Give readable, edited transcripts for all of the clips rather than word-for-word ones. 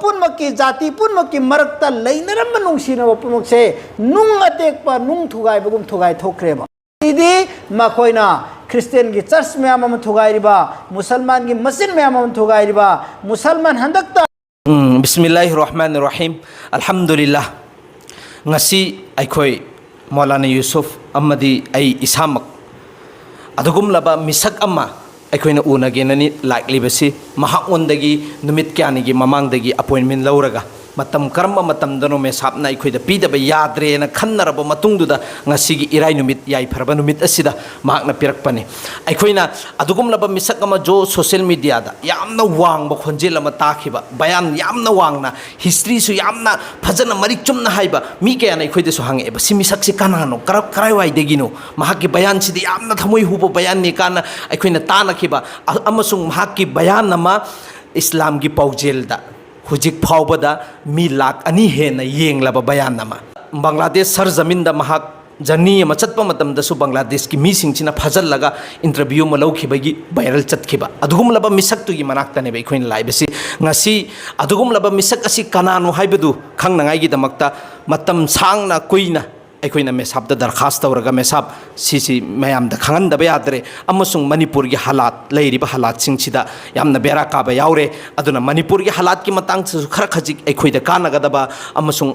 पुनमकी जाति पुनमकी मरक्ता लेनरम नुंगसिनब पुनमसे नुंग अतेकपा नुंग थुगाइबगुम थुगाइ थोख्रेबा इदी मखोइना क्रिश्चियन की church ma'am अम थुगाइरिबा मुसलमान की मस्जिद मैम अम थुगाइरिबा मुसलमान हंदकता बिस्मिल्लाहिर्रहमानिर्रहीम अल्हम्दुलिल्लाह ngasi aikhoi Maulana Yusuf amadi ai isamak adugum laba misak amma aikoina unagenani likely basi mahakondagi numit kyani gi mamangdagi appointment lauraga matam karma matam dano me sapna aikoi da pidaba yadre na khannaraba matungduda ngasi gi irai numit yai pharba numit asida mahakna pirakpani aikoina adugum laba misak ama jo social media da yamna wangba khonjel ama takhiba bayan yamna wangna history su yamna phajana marik chumna haiba mi ke ana aikoi de su hange ba simi saksi kanano karai wai degino mahaki bayan sidi yamna thamoi hubo bayan ni kana aikoina tana khiba amasung mahaki bayan nama islam gi paujel da हुजिक फावबदा मी लाख अनि हेना येंगलाबा बयान नमा बांग्लादेश सरजमीन दा महाक journey अमा चतपा मतम दसु बांग्लादेश की मी सिंगचिना फजल लगा interview म लौखिबगी वायरल चतखिबा अदुगुम लबा मिसक तुगी मनाक्तने बे खोइन लाइबसी ngasi अदुगुम लबा मिसक असि कनानो हाइबदु खंगनांगाई गी दमक्ता मतम सांगना कुइना अखोइना मेसाब दा दरखास्त तौरगा मेसाब सिसी मयाम दा खंगन दबे यादरे अमसुंग मणिपुर की हालात लेरिबा हालात सिंगसिदा यामना बेरा काबा यावरे अदुना मणिपुर की हालात की मतंग से खर खजिक अखोइदा कानगदबा अमसुंग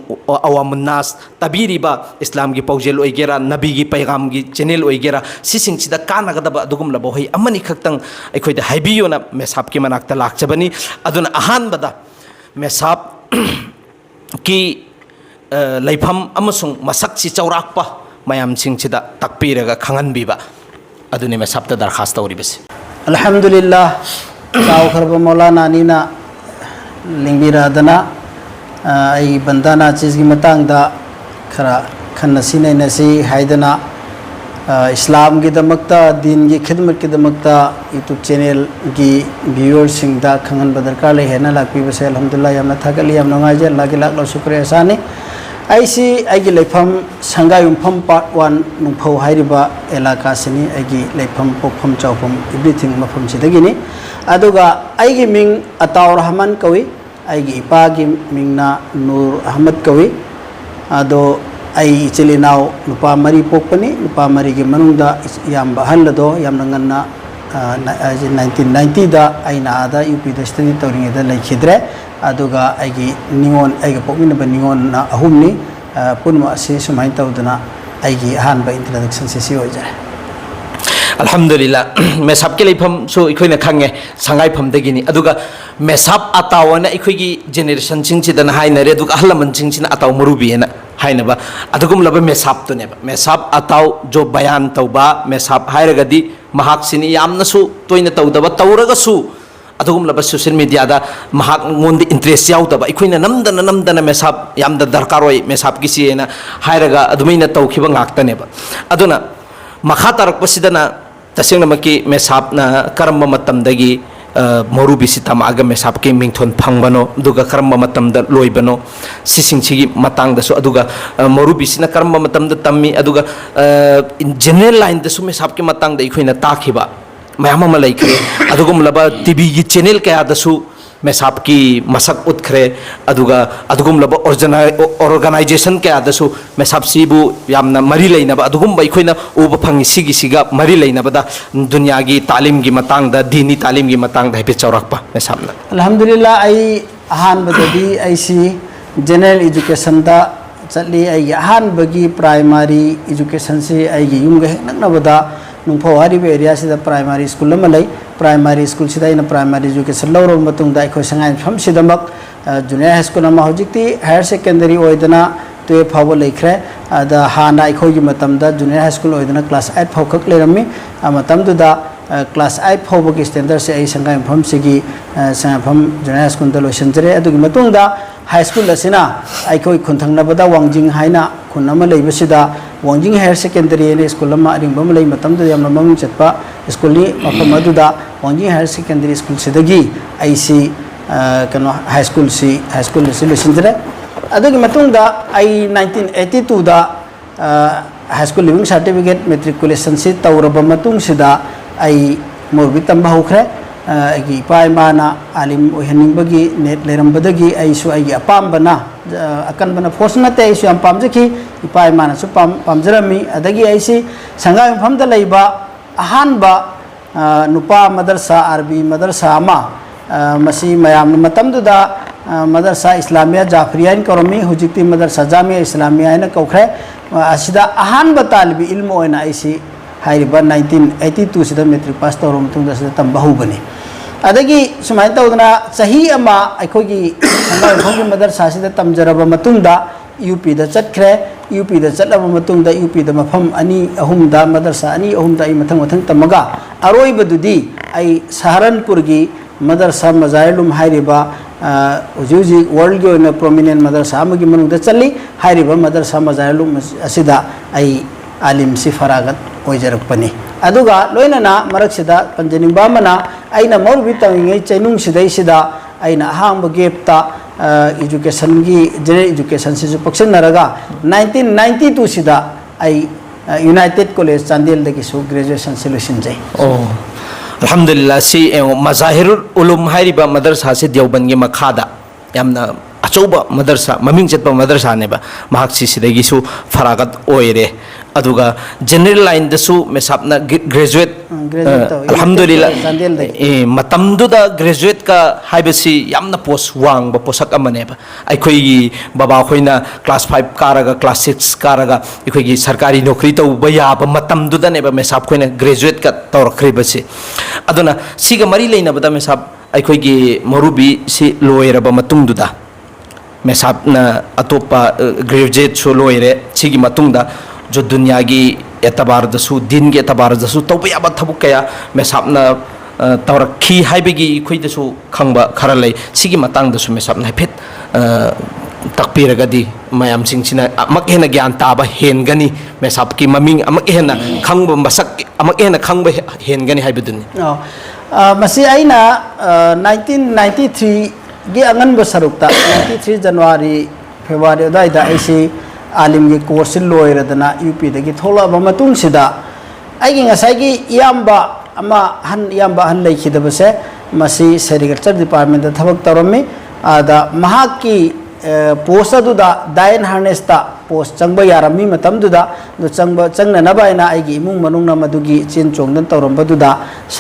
अवामुन्नास तबीरिबा इस्लाम की पौजेल ओइगेरा नबी की पैगाम की चैनल ओइगेरा सिसिंगसिदा कानगदबा अदुगुम लबो होई अमनि खक्तंग अखोइदा हाइबियोना मेसाब की मनाक्ता लाक्चबनी अदुना अहानबदा मेसाब की लाइफम अमसुंग मसक्सी चौराकपा मयाम सिंगसिदा तकपीरगा खंगनबीबा अदुनि में सप्त दरखास्त तौरिबसे अल्हम्दुलिल्लाह ताव खरब मौलाना नीना लिंगिरादना आई बंदाना चीज की मतंगदा खरा खन्नसी नैनसी हाइदना इस्लाम की दमकता दीन की खिदमत की दमकता यूट्यूब चैनल की व्यूअर्स सिंगदा खंगन बदरकार ले है ना लाकपीबसे अल्हम्दुलिल्लाह यामना थागली याम नंगाइजे अल्लाह की लाख लाख शुक्रिया सानी ऐसी आइगी लेफम संगायुमफम पार्ट 1 नुफौ हाइरिबा एलाका सिनी आइगी लेफम पोफम चौफम एवरीथिंग मफम सिदगिनी अदुगा आइगी मिंग अताउर रहमान कवि आइगी इपागी मिंगना नूर अहमद कवि अदो आई इचलिनाव नुपा मरी पोकपनी नुपा मरी की मनुंगदा याम बहलदो याम नंगन्ना 1990 दा आइना आदा यूपी दा स्टडी तौरिंगदा लेखिद्रे अदुगा आइगी निंगोन आइगा पोकमिनबा निंगोन ना अहुमनी पुनमा से सुमाइ तौदना आइगी हानबा इंट्रोडक्शन से सी होइजारे अल्हम्दुलिल्लाह मेसाब के लेफम सो इखोइना खंगे संगाई फमदगिनी अदुगा मेसाब अतावना इखोइगी जेनरेशन सिंगसिदना हाइनरे अदुगा अहलमन सिंगसिना अताव मरुबीना हाइनबा अदुगुम लब मेसाब तुनेबा मेसाब अताव जो बयान तौबा मेसाब हाइरगदी महाक्सिनी यामनसु तोइना तौदबा तौरगसु अदुगुम लब सोशल मीडिया दा महाक मोंद इंटरेस्ट याउदबा इखोइना नमदना मेसाब यामदा दरकार ओइ मेसाब किसिएना हाइरगा अदुमैना तौखिबा ngaktनेबा अदुना मखा तरकपसिदना तसेंगनमकी मेसाबना करम मतमदगी मोरुबिसी तमागा मेसाब के मिंगथोन फंगबनो दुगा करम मतमदा लोइबनो सिसिंगसिगी मतंगदसु अदुगा मोरुबिसीना करम मतमदा तम्मी अदुगा जनरल लाइन दसु मेसाब के मतंगदा इखोइना ताखिबा मयाम अमा लैखरे अदुगुम लबा टीवी की चैनल कया दसु मेसाब की मसक उतखरे अदुगा अदुगुम लब ऑर्गेनाइजेशन कया दसु मेसाब सिबु यामना मरी लेनबा अदुगुम इखोइना उब फंगी सिगा मरी लेनबदा दुनिया की तालीम की मतंगदा दीनी तालीम की मतंगदा हेपे चौरकपा मेसाबना अल्हम्दुलिल्लाह आई अहान बददी ऐसी जनरल एजुकेशन दा चली आई अहान बगी प्राइमरी एजुकेशन से आई युमगे ननबदा नुफौ हारिबे एरिया सिदा प्राइमरी स्कूल लई प्राइमरी स्कूल सिदा इन प्राइमरी एजुकेशन लौरो मतुंगदा अखोय संगाइ फम सिदमक जूनियर हाई स्कूल अमा हजिक्ति हायर सेकेंडरी ओइदना 12 फाव लेखरे अदा हाना अखोय gi matamda junior high school oidana class 8 फाव खक लेरमी matamduda class 8 फाव की स्टैंडर्ड से आई Shanghai फम सिगी Shanghai फम junior high school दा लोइसनजरे अदुगी मतुंगदा हाई स्कूल असिना अखोय खुनथंगनबदा वांगजिंग हाइना खुन अमा लेबसिदा वांगजिंग हायर सेकेंडरी ने स्कूल अमा रिंगबम लई मतमदा यामना ममिंग चटपा स्कूल नि मफम अदुदा वांगजिंग हायर सेकेंडरी स्कूल सिदगी आईसी कनो हाई स्कूल से लोइसनजरे अदुगी मतुंगदा आई 1982 दा high school leaving certificate matriculation से तौरब मतुंग सिदा आई मोरबी तंबा होखरे ꯑꯩꯒꯤ ꯏꯄꯥ ꯏꯃꯥꯅ ꯑꯥꯂꯤꯝ ꯑꯣꯏꯍꯟꯅꯤꯡꯕꯒꯤ ꯅꯦꯠ ꯂꯩꯔꯝꯕꯗꯒꯤ ꯑꯩꯁꯨ ꯑꯩꯒꯤ ꯑꯄꯥꯝꯕꯅ ꯑꯀꯟꯕꯅ ꯐꯣꯔꯁ ꯅꯠꯇꯦ ꯑꯩꯁꯨ ꯌꯥꯝ ꯄꯥꯝꯖꯈꯤ ꯏꯄꯥ ꯏꯃꯥꯅꯁꯨ ꯄꯥꯝꯖꯔꯝꯃꯤ ꯑꯗꯒꯤ ꯑꯩꯁꯤ ꯁꯪꯒꯥꯏ ꯃꯐꯝꯗ ꯂꯩꯕ ꯑꯍꯥꯟꯕ नुपा मदरसा अरबी मदरसा मसी मयाम मतमदुदा मदरसा इस्लामिया जाफरिया कौरमी हुजिक्ति मदरसा जामिया इस्लामिया कौखरे असिदा अहानब तालिबी इल्म ओइना ऐसी हाइरिबा 1982 सिदा मेट्रिक पास तौर मतुंदा सिदा तंबा हुबनी अदगी सुमाय तौदना चही अमा अखोगी संगाई भोगी मदरसा सिदा तमजरबा मतुंदा यूपी दा चटखरे यूपी दा चटलबा मतुंदा यूपी दा मफम अनि अहुमदा मदरसा अनि अहुमदा आई मथंग मथंग तमगा अरोइबदुदी आई सहारनपुर की मदरसा मजाइलुम हाइरिबा हुजी वर्ल्ड की ओइना प्रोमिनेंट मदरसा अमगी मनुदा चली हाइरिबा मदरसा मजाइलुम असिदा आई आलिम सि फरागत ओइजरकपनी अदुगा लोइनना मरकसिदा पंजनिंबा मना आइना मौरबी तंगिङै चैनुङ सिदैसिदा आइना अहांब गेपता एजुकेशन की जनरल एजुकेशन से पक्षनरगा 1992 सिदा आई यूनाइटेड कॉलेज चांदेल दगी सु ग्रेजुएशन सॉल्यूशन जाय ओ अल्हम्दुलिल्लाह सी मजाहिरुल उलूम हाइरिबा मदरसा से देवबन के मखादा यामना अचौबा मदरसा ममिंग चतपा मदरसा नेबा महाक्सी सिदगिसु फरागत ओइरे अदुगा जनरल लाइन दसु मेसापना ग्रेजुएट अल्हम्दुलिल्लाह ए मतमदुदा ग्रेजुएट का हाइबसी यामना पोस्ट वांग बा पोसक अमनेबा अखोई बाबा खोइना क्लास 5 कारगा क्लास 6 कारगा अखोई सरकारी नौकरी तौबा याबा मतमदुदा नेबा मेसाप खोइना ग्रेजुएट का तौरखरिबसे अदुना सिगा मरी लेनबदा मेसाप अखोई मरुबी सि लोयरबा मतुंगदुदा मेसापना अतोपा ग्रेजुएट सो लोयरे सिगी मतुंगदा जो दुनिया की एतबार दसु दिन के एतबार दसु तौब याबा थबुक कया मेसापना तौरखी हाइबगी खुइदसु खंबा खरा लै सिगी मतंग दसु मेसापना हाइफेट तकपीरगदी मयाम सिंगसिना अमक हेना ज्ञान ताबा हेनगनी मेसाप की ममिंग अमक हेना खंब मसक अमक हेना खंब हेनगनी हाइबदुनी मसी आइना 1993 गे अंगनब सरुक्ता 93 जनवरी फेब्रुआरी अदाइदा ऐसी आलिम की कोर्स लोयरदना यूपी दगी थोलाबा मतुंग सिदा आइगी ngसाइगी इयाम्बा अमा हन इयाम्बा हन लेखिदबसे मसी सेरिकल्चर डिपार्टमेंट दा थबक तौरमी आदा महाकी पोस्ट अदुदा डायन हार्नेस्ता पोस्ट चंगबा यारमी मतमदुदा दु चंगननबाइना आइगी इमुंग मनुंग नमदुगी चेन चोंगदन तौरमबदुदा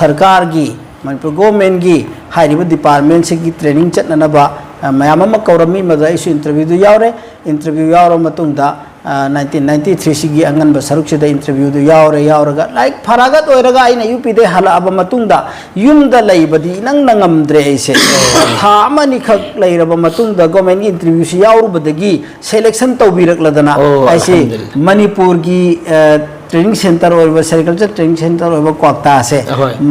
सरकार की मनपुर गवर्नमेंट की हाइरिबा डिपार्टमेंट से की ट्रेनिंग चटननबा मैम कौरमी मदु इंटरव्यू यावरे इंटरव्यू यावर 1993 सिगी अंगनब सरुक इंटरव्यू यावरगा लाइक फरागत ओइरगा आइना यूपी दे हलाब मतुंगदा युमदा लैबदी नंग नंगमद्रे ऐसे था अमनि खक लैरब मतुंगदा गवर्नमेंट की इंटरव्यू से यावरबदगी सिलेक्शन तौबिरकलदना ऐसे मणिपुर की ट्रेनिंग सेंटर और सेरिकल्चर ट्रेनिंग सेंटर और क्वाक्ता से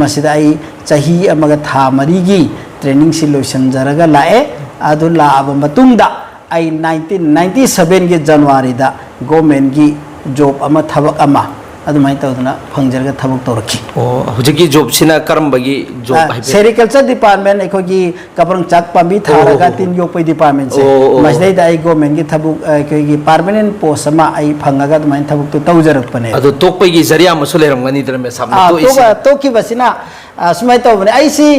मसिदा आई चाही अमगा था मरीगी ट्रेनिंग से लोइसनजरगा लाए अदु लाब मतुंगदा आई 1997 के जनवरी दा गवर्नमेंट की जॉब अमा थबक अमा अदुमाय तौदना फंगजरगा थबक तौरखी ओ हुजगी जॉब सिना करमबगी जॉब हाइबे सेरिकल्चर डिपार्टमेंट एकोगी कपरंग चाक पाबी थारगा तीन योपै डिपार्टमेंट से मसदैदा आई गवर्नमेंट की थबुक एकोगी परमानेंट पोस्ट अमा आई फंगागा अदुमाय थबुक तो तौजरकपने अदु तोकपैगी जरिया मसु लेरमगनी दरमे सामने तो इस तो की बसिना सुमाय तौबने आईसी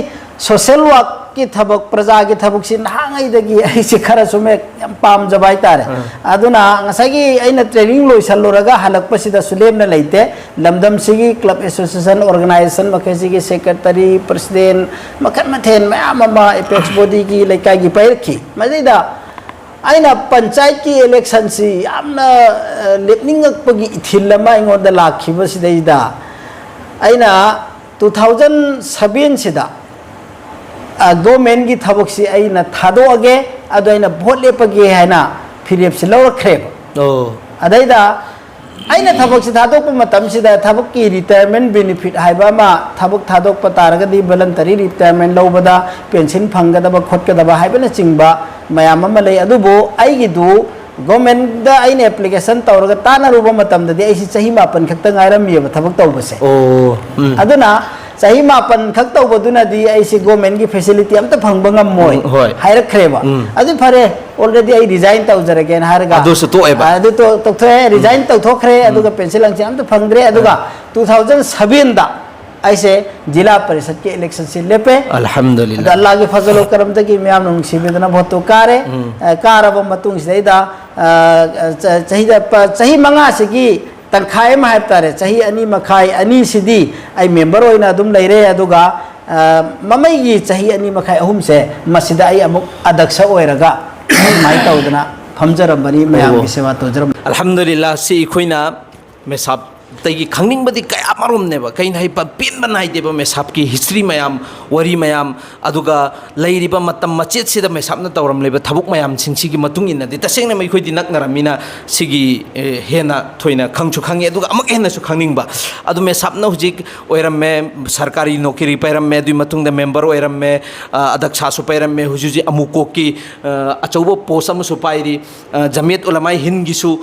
सोशल वर्क की थबक प्रजा की थबक से नहांगैदगी ऐसे खरा सुमे यम पाम जबाय तारे अदुना ngसागी आइना ट्रेनिंग लोइसल्लोरगा हलकपसिदा सुलेमना लैते लमदम सिगी क्लब एसोसिएशन ऑर्गेनाइजेशन मखेसी की सेक्रेटरी प्रेसिडेंट मखन मथेन मयाम अमा एपेक्स बॉडी की लेकाई की पैरखी मजेदा आइना पंचायत की इलेक्शन सी यामना लेपनिंगपगी इथिलमा इंगोंदा लाखिबसिदैदा आइना 2007 सिदा गवर्नमेंट की थबक से अना थादोगे अदना भोट लेपगे है फिरेप से लौरख्रेब अदैदा अना थबक से थादोप थबक की रिटायरमेंट बेनिफिट है थबक थादोप तारगदी वॉलंटरी रिटायरमेंट लौबदा पेंशन फंगदब खोटगदब है चिंब मैम गवर्नमेंट अने एप्लीकेशन तौर तानरूब चाही मापन खत गायरमीब थबक तौबसे अदुना चाही मापन खक तौबदुनदी ऐसे गवर्नमेंट की फैसिलिटी अमत फंग ngमोय हायरख्रेबा अदु फरे ऑलरेडी आई रिजाइन तौजरगे हारगा अदु तोएबा अदु तो रिजाइन तौथोखरे अदुगा पेंसिल लंगसे अमत फंगद्रे अदुगा 2007 दा ऐसे जिला परिषद के इलेक्शन से लेपे अल्हम्दुलिल्लाह अल्लाह के फजल करम तक मैम नुसीबेदना भोट तो कारे कारब मतुंग सिदा चाही मंगा सिगी तंखाय मा हाब तारे चाही अनि मखाई अनि सिदी आई मेंबर होइना दुम लेरे अदुगा ममैगी चाही अनि मखाई अहुम से मसिदा आई अमुक अध्यक्ष ओइरगा माइ तौदना फमजरबनी मैम की सेवा तोजरम अल्हम्दुलिल्लाह से इखोइना मेसाब तगी खंगनिंग बदी कया मारुम नेबा कहीं है पेन बनाई देबा मेसाब की हिस्ट्री मयाम वरी मयाम अदुगा लैरिबा मतम मचेत सिदा मेसाब न तौरम लेबा थबुक मयाम सिंसी की मतुंग इन दि तसेंग मै खोइ दिनक नरमिना सिगी हेना थोइना खंगछु खंगे अदुगा अमक हेना सु खंगनिंग बा अदु मेसाब न हुजिक ओइरम मे सरकारी नौकरी पैरम मे दुई मतुंग द मेंबर ओइरम मे अध्यक्ष सु पैरम मे हुजुजी अमुको की अचौबो पोस्ट अमसु पाइरी जमियत उलमाई हिंद गिसु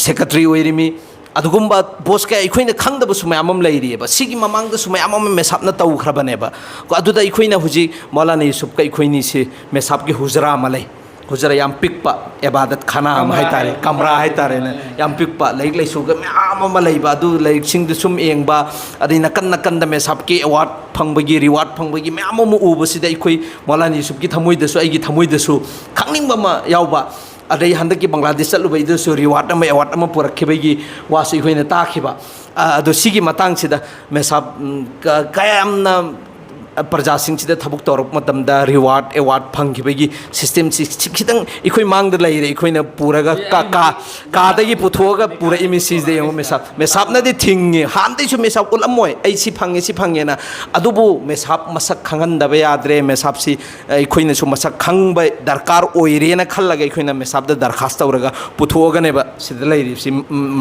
सेक्रेटरी ओइरिमी अदुगुम्बा बोस के अखोइना खंगदबसु मयामम लैरिबा सिगी ममांगदसु मयामम मेसाबना तौखरबनेबा को अदुदा अखोइना हुजि मौलाना यूसुफ के अखोइनी से मेसाब के हुजरा मलै हुजरा याम पिकपा इबादत खाना हम हाइतारे कमरा हाइतारे ने याम पिकपा लाइक लैसु ग मयाम लैबा अदु लाइक सिंग दु सुम एंगबा अदि नकन नकन द मेसाब के अवार्ड फंगबगी रिवार्ड फंगबगी मयाम उबसिदा अखोइ मौलाना यूसुफ की थमोइदसु आइगी थमोइदसु खंगनिंगबा मा यावबा अदई हंदक की बांग्लादेश चलुबैदसु रिवार्ड अमा अवार्ड अमा पुरखिबैगी वासु इखोइना ताखिबा अदो सिगी मतंग सिदा मेसाब कयामना प्रजा सिंह थबुक तौरप मतमदा रिवार्ड अवार्ड फंगिबगी सिस्टम खितंग इखोइ मांगद लैरे इखोइना पुरगा कादगी पुथोगा पुरा इमिसिस दे यंग मेसाब नदि थिंगे हानदैसु मेसाब उलमोय ऐ सि फंगे ना अदुबु मेसाब मसक खंगनदबा याद्रे मेसाब सि इखोइना सु मसक खंगब दरकार ओइरेना खल्लगा इखोइना मेसाब द दरखास्त तौरगा पुथोगनेबा सिदा लैरि सि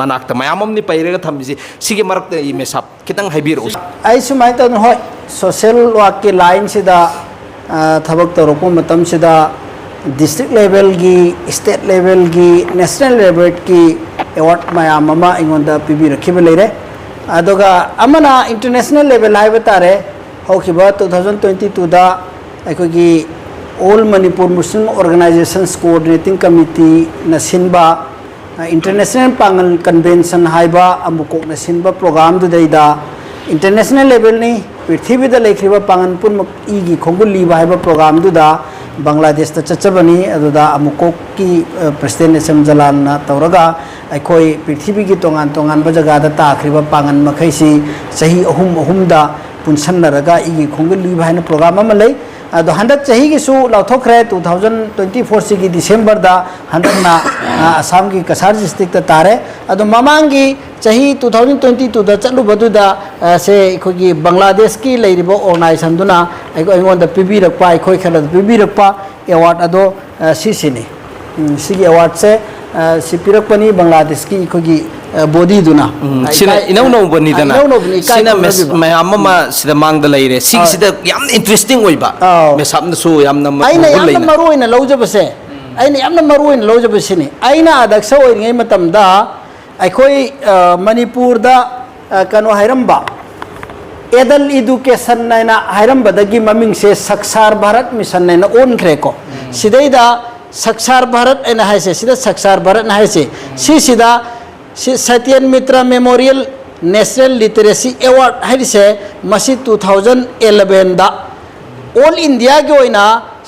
मनाक्ता मयाममनि पैरेगा थमजि सिगे मरक्ता इ मेसाब खितंग हाइबिरो आई सुमाइ तन होय सोशल वर्क की लाइन सिदा थबक तौरको मतम सिदा डिस्ट्रिक्ट लेवल की स्टेट लेवल की नेशनल लेवल की अवार्ड मयाम अमा इंगोंदा पीबी रखिब लेरे अदुगा अमना इंटरनेशनल लेवल हाइब तारे होखिबा 2022 दा अखोगी ऑल मणिपुर मुस्लिम ऑर्गेनाइजेशंस कोऑर्डिनेटिंग कमिटी न सिनबा इंटरनेशनल पांगल कन्वेंशन हाइबा अमुको न सिनबा प्रोग्राम दुदैदा इंटरनेशनल लेवल ने पृथ्वी लेखिबा पांगन पुनमक इगी खोंगुल लीबा हाइबा प्रोग्राम दुदा बांग्लादेश ता चचबनी अदुदा अमुको की प्रेसिडेंट एसम जलालना तौरगा अखोई पृथ्वी की तोंगान तोंगान जगह दा ताखरिबा पांगन मखैसी सही अहुम दा पुनसनरगा इगी खोंगुल लीबा हाइना प्रोग्राम अमा लै अदो हंदक चाही की सु लाथोखरे 2024 सिगी डिसेंबर दा हंदकना असम की कसार डिस्ट्रिक्ट तारे अदो ममांगी चाही 2022 दा चलु बदुदा से इखोगी बांग्लादेश की लैरिबो ऑर्गेनाइजेशन दुना अइगोंदा पिबिरकपा इखोइ खलद पिबिरकपा अवार्ड अदो सिसिनी सिगी अवार्ड से सिपिरकपनी बांग्लादेश की इखोगी बॉडी दुना सिना इनौ नो बनी दना सिना मयाम मा सिदा मांगद लैरे सिगी सिदा याम इंटरेस्टिंग ओइबा मेसाबन सु यामना आइना यामना मरुइना लौजबसे आइना यामना मरुइना लौजबसिनी आइना अध्यक्ष ओइरिङै मतमदा अखोई मणिपुर दा कनो हायरंबा एडल एजुकेशन नैना हायरंबदगी ममिंग से साक्षर भारत मिशन नैना ओनख्रे को सिदैदा साक्षर भारत एना हाइसे सिदा साक्षर भारत ना हाइसे सिदा सत्यन मित्रा मेमोरियल नेशनल लिटरेसी अवार्ड हाइसे मसी 2011 दा ऑल इंडिया के ओइना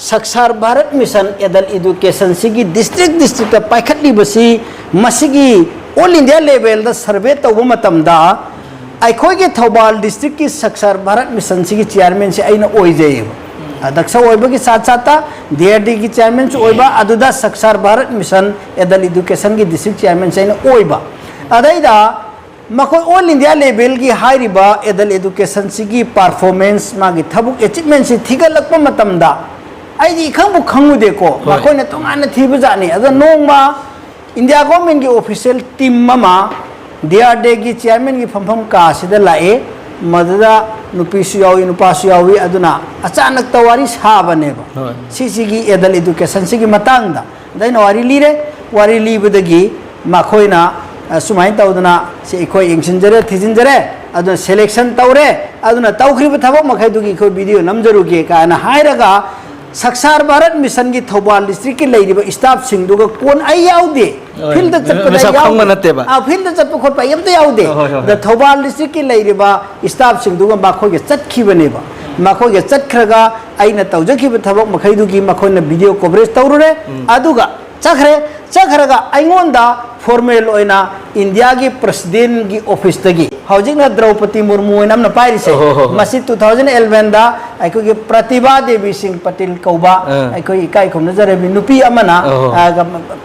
साक्षर भारत मिशन एडल एजुकेशन सिगी डिस्ट्रिक्ट पाइखटली बसी मसिगी ऑल इंडिया लेवल दा सर्वे तब मतमदा अखोई के थौबाल डिस्ट्रिक्ट की साक्षर भारत मिशन सिगी चेयरमैन से अइना ओइजेब अध्यक्ष ओइबगी साथ डीआरडी की चेयरमैन से ओइबा अदुदा साक्षर भारत मिशन एडल एजुकेशन की डिस्ट्रिक्ट चेयरमैन से अइना ओइबा अदैदा मखोई ऑल इंडिया लेवल की हाइरिबा एडल एजुकेशन सिगी परफॉर्मेंस मागी थबुक अचीवमेंट से थिगलकपा मतमदा आइदी खंबु खंगुदेको मखोइना तोंगाना थिबजानी अदा नोंमा इंडिया गवर्नमेंट की ऑफिशियल टीम ममा डीआरडी की चेयरमैन की फमफम का सिदा लाए मददा नुपीसु यावी नुपासु यावी अदुना अचानक तवारी साबनेबा सिसिगी एडल एजुकेशन सिगी मतंगदा दैना वारी लीबदगी मखोइना सुमाइन तौदना से इखोइ इंसिनजरे थिजिनजरे अदुना सिलेक्शन तौरे अदुना तौखरिब थबक मखैदुगी इखोइ वीडियो नमजरुगे काना हाइरगा सक्सार भारत मिशन की थौबाल डिस्ट्रिक्ट की लेरिबा स्टाफ सिंगदुगा कोन आई याउदे फील्ड चटपदा फील्ड चटप खोट पायमते याउदे द थौबाल डिस्ट्रिक्ट की लेरिबा स्टाफ सिंगदुगा माखोगे चटखिबनेबा माखोगे चटखरगा आइना तौजखिबा थबक मखैदुगी मखोना वीडियो कवरेज तौरुरे अदुगा चखरगा आइंगोंदा फॉर्मल ओइना इंडिया की प्रेसिडेंट की ऑफिस तगी हौजिंगना द्रौपदी मुर्मू ओइना पाइरिसे मसी 2011 दा आइकोगे प्रतिभा देवी सिंह पटेल कौबा आइको इकाई खोमनजरेबी नुपी अमना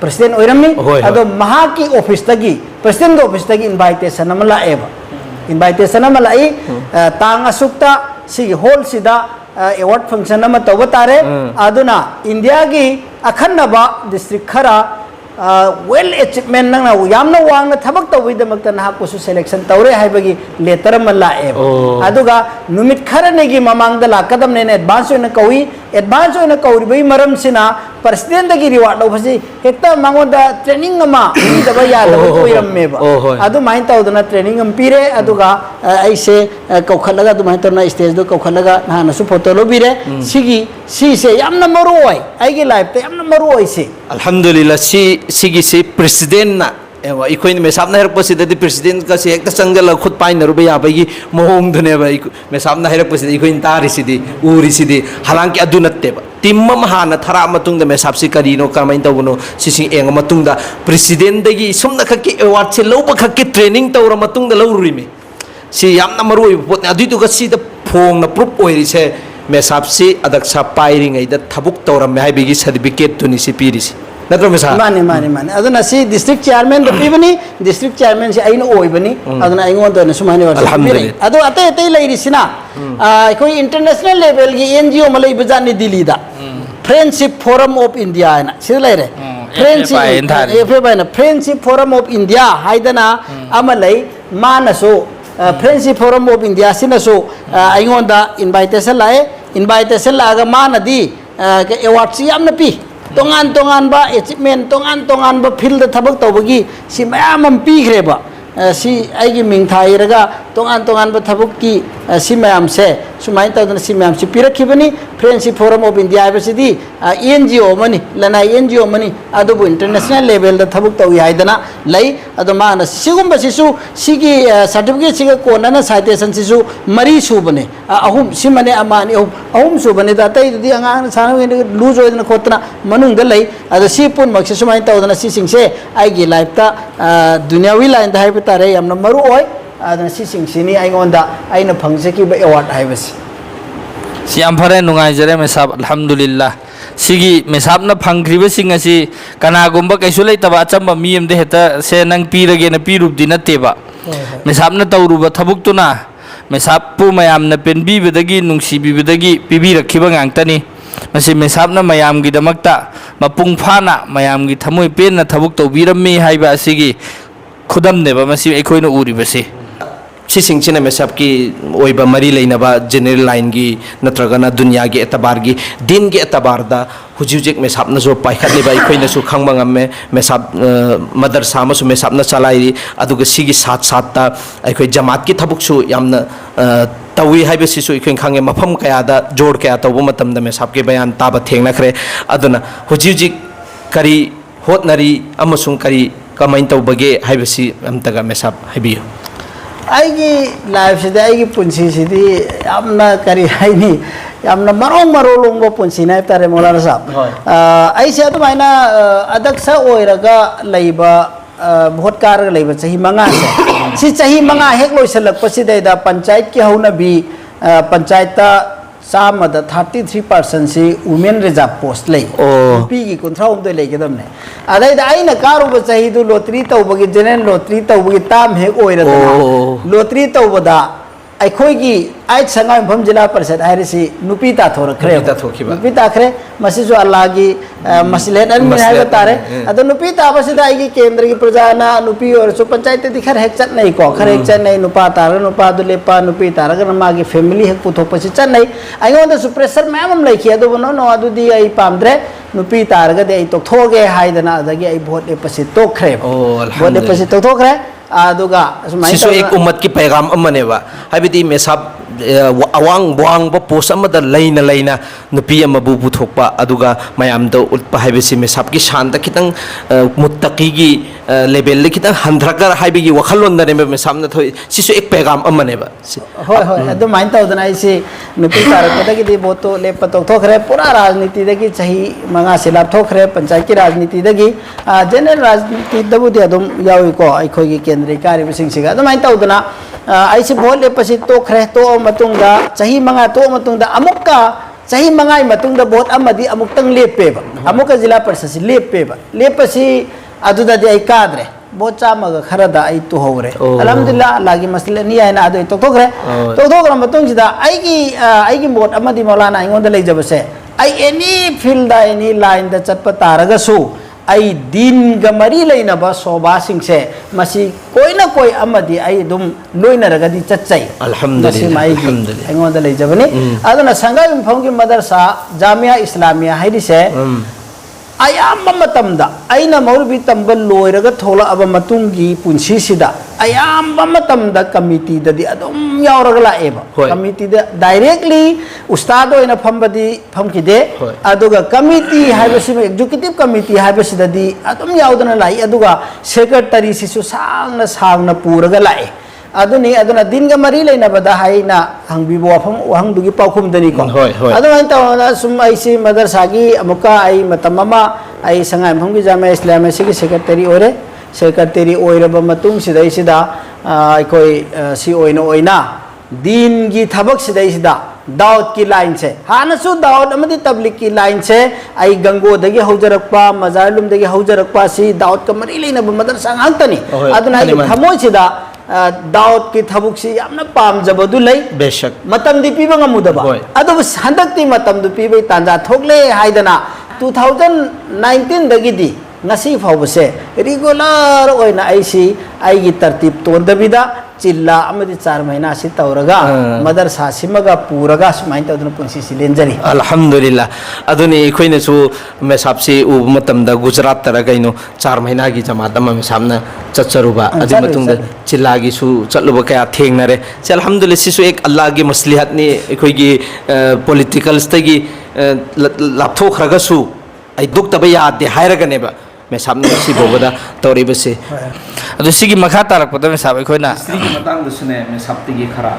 प्रेसिडेंट ओइरमी अदो महा की ऑफिस तगी प्रेसिडेंट की ऑफिस तगी इनवाइटेशन अमा लाएबा इनवाइटेशन अमा लाई तांग असुक्ता सिगी हॉल सिदा अवार्ड फंक्शन अमा तौबा तारे अदुना इंडिया की अखन्नबा डिस्ट्रिक्ट खरा वेल अचीवमेंट नंगना यामना वांगना थबक तौबीदमक्ता नाहाकुसु सेलेक्शन तौरे हाइबगी लेटर अमा लाए अदुगा नुमित खरनेगी ममांगदा लाकदमने एडवांस ओइना कौई एडवांस ओइना कौरिबई मरमसिना प्रेसिडेंट की रिवार्ड लौबसी हेक्ता मांगोदा ट्रेनिंग अमा पीदबा यादबा ओइरम्मेबा अदु माइन तौदना ट्रेनिंग अम पीरे अदुगा आइसे कौखलगा अदु माइन तौना स्टेज दो कौखलगा नानसु फोटो लोबिरे सिसे यामना मरु ओइ आइगे लाइफ ते यामना मरु ओइ से अल्हम्दुलिल्लाह सी प्रेसिडेंट ना इकोइन में सामना हेरप पसिदि प्रेसिडेंट का से एकता संगल खुद पाइनरुबे याबगी मोहोंगदने बा में सामना हेरप पसिदि इकोइन तारिसिदि उरिसिदि हालांकि अदु नत्तेबा टिम हाना थरा मतुंग में साबसी करीनो करमाइन तौबनो सिसिंग एंग मतुंग प्रेसिडेंट दगी सुमना खक्की अवार्ड से लौब खक्की ट्रेनिंग तौर मतुंग लौरुरिमे सी यामना मरुई पोत अदुदुगा सी द फोंग न प्रूफ ओइरिसे में साबसी अदक्सा पाइरिंग द थबुक तौरम हाइबगी सर्टिफिकेट तुनि सी पीरिसी नत्रो मेसा माने माने माने अदुना सी डिस्ट्रिक्ट चेयरमैन द पीबनी डिस्ट्रिक्ट चेयरमैन से आइन ओइबनी अदुना आइंगोन तो सुमाने वर अल्हम्दुलिल्लाह अदु अते अते लेरिसिना कोई इंटरनेशनल लेवल की एनजीओ मलई बजानी दिल्ली दा फ्रेंडशिप फोरम ऑफ इंडिया है ना सिर लेरे फ्रेंडशिप फोरम ऑफ इंडिया हाइदना अमलई मानसो फ्रेंडशिप फोरम ऑफ इंडिया सिनसो आइंगोन दा इनवाइटेशन लागा मानदी अवार्ड सी यामना पी तोंगान तोंगान बा अचीवमेंट तोंगान बा फील्ड थबक तौबगी सी मयाम अम पीखरेबा सी आइगी मिंग थाइरगा तोंगान बा थबक की सी मयाम से सुमाइन तौदना सी मयाम से पिरखिबनी फ्रेंडशिप फोरम ऑफ इंडिया हाइबसिदी एनजीओ मनी लना एनजीओ मनी अदुबु इंटरनेशनल लेवल द थबक तौई हाइदना लई अदो माना सिगुम बसिसु सिगी सर्टिफिकेट सिगा कोनना साइटेशन सिसु मरी सुबने अहुम सिमने अमानी अहुम सुबने द तै दि अंगान सानो लूज ओइदना खोतना मनुंग द लई अदो सी पुन मक्से सुमाइन तौदना सी सिंगसे आइगी लाइफ ता दुनियावी लाइन द हाइब तारे यामना मरु ओइ अदना सी सिंगसिनी आइगोंदा आइना फंगसेकी अवार्ड हाइबसी सियाम फरे नुंगाइजरे मेसाब अल्हम्दुलिल्लाह सिगी मेसाबना फंग्रिबसिंग असि कनागुंबा कैसु लेतबा अचंबा मियमदे हेता से नंग पीरगे न पीरुबदि नतेबा मेसाबना तौरुबा थबुक्तुना मेसाबपु मयामना पेनबीबदगी नुंसीबीबदगी पीबीरखिबा गांगतनी मसी मेसाबना मयामगी दमक्ता मपुंग फाना मयामगी थमोय पेनना थबुक तौबीरम्मी हाइबा असिगी खुदमनेबा मसी एखोइना उरिबसे सिंह में सबकी मरी लेनबा जनरल लाइन की नत्रगना दुनिया की एतबार की दिन की एतबार दा हुजिक में साबना जो पाइखलेबा इखोइनसु खंगबा ngame में साब मदरसा मसु में साबना चलाई अदुग सिगी साथ साथ अखोइ जमात की थबुकसु यामना तवी हाइबसिसु इखोइन खंगे मफम कयादा जोड़ कया तौबो मतमदा में सबके बयान ताबा थेंगनखरे अदुना हुजिक करी होतनरी अमसुंग करी कमाइन तौबगे हाइबसि अमतगा में सब हाइबियो आइगी लाइफ से आइगी पुंसी सिदी यामना करी हाइनी यामना मरो लोंगो पुंसी ना तारे मौलाना साहब ऐसे अदुमाइना अदक्सा ओइरगा लैबा भोट कार लैबा चाही मंगा से सी चाही मंगा हेक लोइसलक पसिदैदा पंचायत की हौना भी पंचायत चामद 33% से वुमेन रिजर्व पोस्ट ले पी की कुंथ्राउम दो लेगेदमने अदैदा आइना कारुबा चाही दु लोटरी तौबगी जनरल लोटरी तौबगी ताम हे ओइरदना लोटरी तौबदा अखोगी आइट संगाम फम जिला परिषद हाइरसी नुपी ताथोरखरे नुपी ताखरे मसिजु अल्लाह की मसलेन अनमिन हाइबा तारे अद नुपी ताबसिदा आइगी केंद्र की प्रजाना नुपी और सु पंचायत दिखर हेक चत नहीं को खर हेक चत नहीं नुपा तार नुपा दुलेपा नुपी तारग मागी फैमिली हेक पुथोपसि चत नहीं आइगोंदा सुप्रेसर मैम लैखि अदु बनो नो अदुदी आई पामद्रे नुपी तारगदे आई तोथोगे हाइदना अदगी आई भोट लेपसि तोखरे भोट लेपसि तोथोखरे आदुगा सिसु एक उम्मत की पैगाम अमनेवा हाबिदी में सब awang buang ba post amada leina leina nupi amabu buthokpa aduga mayamda utpa haibesi mesap ki shanda kitang muttaqi gi level le kitang handragar haibi gi wakhalon da ne mesam na thoi sisu ek pegam amane ba hoi hoi adu main ta udana isi nupi tarakota ki di boto le patok thokre pura rajniti dagi chahi manga silap thokre panchayat ki rajniti dagi general rajniti dabu di adum yawi ko ai khoi gi kendri kari bising siga adu main ta udana ai si bol le pasi tokre to matungda chahi manga to matungda amukka chahi mangai matungda bot amadi amuk tang lepe ba amuka jila parsa si lepe ba lepasi aduda di ai kadre bocha maga kharada ai tu hore alhamdulillah lagi masle ni ai na adu to thokre matung sida ai gi bot amadi maulana ingon da leijabase ai any field da any line da chatpa taraga su ai din ga mari leina ba soba sing se masi koina koi amadi ai dum loina raga di chachai alhamdulillah alhamdulillah ingon da leijabani aduna sangai phom gi madrasa jamia islamia haidi se ayam matamda aina maurubi tambal loiraga thola aba matungi punsi sida ayam matamda committee da di adum yauraga la eba committee da directly ustado ina phambadi phamkide aduga committee haibasi executive committee haibasi da di adum yaudana lai aduga secretary sisu sangna puraga lai aduni aduna dinga mari leina bada haina hangbi bo pham wang dugi paukhum dani ko adu han ta sum ai si madrasa gi amuka ai matamama ai sangai pham gi jama islam si gi secretary oiraba matung sidai sida ai koi si oina din gi thabak sidai sida daud ki line se hana su daud amadi tabligh ki line se ai gango dagi haujarakpa mazalum dagi haujarakpa si daud ka mari leina ba madrasa ngantani aduna ai thamoi sida Dawood की थबुक से यामना palm जबदु लई बेशक मतम दी पीबा ngamudaba adu handakti matam du pibai tanja thokle haidana 2019 dagi di ngasi faubase regular oina aisi aigi tartib tondabida chilla amadi 4 mahina si tawraga madrasa simaga puraga sumain tawduna punsi silenjari alhamdulillah aduni khoina su mesap si u matam da gujarat tara gaino 4 mahina gi jama dama mesamna chacharuba adi matungda chilla gi su chatluba kaya thengnare se alhamdulillah si su ek allah gi maslihat ni khoi gi political stagi lapthok raga su ai duk taba ya de hairaga neba मैं सामने सी बोगदा तौरी बसे अदु सिगी मखा तारक पदा मैं साब अखोइना स्त्री की मतंग दसने मैं साप्ति की खरा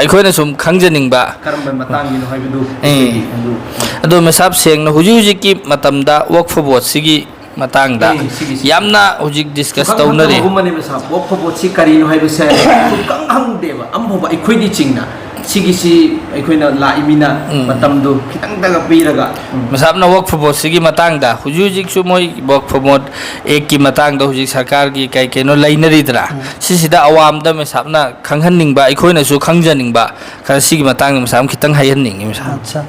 अखोइना सुम खंगजनिंगबा करम बे मतंग गिनो हाइबदु अदु मैं साब सेंगना हुजु हुजि की मतमदा वर्क फॉर बोथ सिगी मतंगदा यामना हुजि डिस्कस तौनरे गुमने मैं साब वर्क फॉर बोथ सि करिनो हाइबसे कंग हम देबा अम्बोबा इखोइदि चिंगना सिगिसी अखोइना लाइमिना मतमदु खितंग दगा पीरगा मसाबना वर्क फॉर बोथ सिगी मतंगदा हुजु हुजि सु मोय वर्क फॉर बोथ एक की मतंगदा हुजि सरकार की कै केनो लैनरिदरा सिसिदा अवामदा मसाबना खंगहननिंगबा अखोइना सु खंगजनिंगबा खर सिगी मतंग मसाम खितंग हायहननिंग मसा अच्छा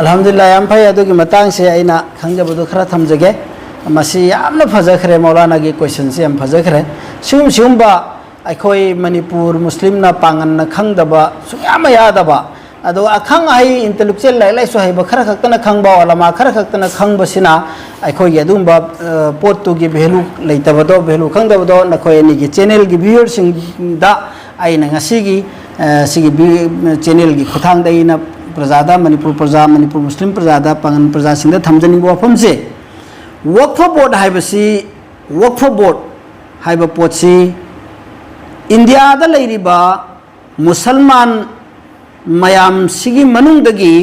अल्हम्दुलिल्लाह याम फै अदुगी मतंग से आइना खंगजबदु खरा थमजगे मसी यामना फजखरे मौलाना की क्वेश्चन से हम फजखरे सुमबा अखोई मणिपुर मुस्लिम ना पांगन ना खंगदबा सुयाम यादबा अदो अखंग हाई इंटेलेक्चुअल लाइलाइ सो हाइबा खरा खक्तना खंगबा वाला खरा खक्तना खंगबसिना अखोई अदुंबा पोर्टु की वैल्यू लेतबदो वैल्यू खंगदबदो नखोई नि की चैनल की व्यूअर सिंग दा आइना ngasiगी सिगी चैनल की खुथांग दैना प्रजादा मणिपुर मुस्लिम प्रजादा पांगन प्रजा सिंदा थमजनिंग वफम से वक्फ बोर्ड हाइबसी वक्फ बोर्ड हाइबा पोटसी इंडिया दा लेरिबा मुसलमान मयाम सिगी मनुंगदगी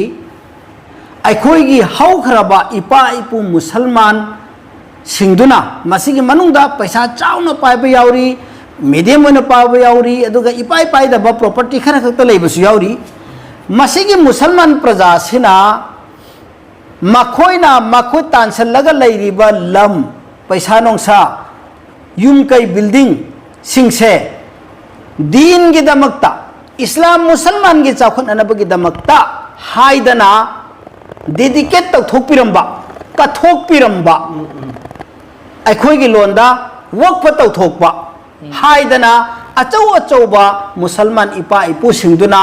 अखोईगी हौखरबा इपा इपु मुसलमान सिंगदुना मसिगी मनुंगदा पैसा चाउना पाइबा याउरी मीडियम ओइना पाइबा याउरी अदुगा इपा इपाइदबा प्रॉपर्टी खरा खक्ता लेबसु याउरी मसिगी मुसलमान प्रजा सिना मखोइना मखोइ तानसलगा लेरिबा लम पैसा नोंसा युम कई बिल्डिंग सिंगसे दीन की दमकता इस्लाम मुसलमान की चाखुननब की दमकता हाइदना डेडिकेट तौथोकपिरंबा कथोकपिरंबा अखोई की लोंदा वक्फ तौथोकबा हाइदना अचौ अचौबा मुसलमान इपा इपु सिंगदुना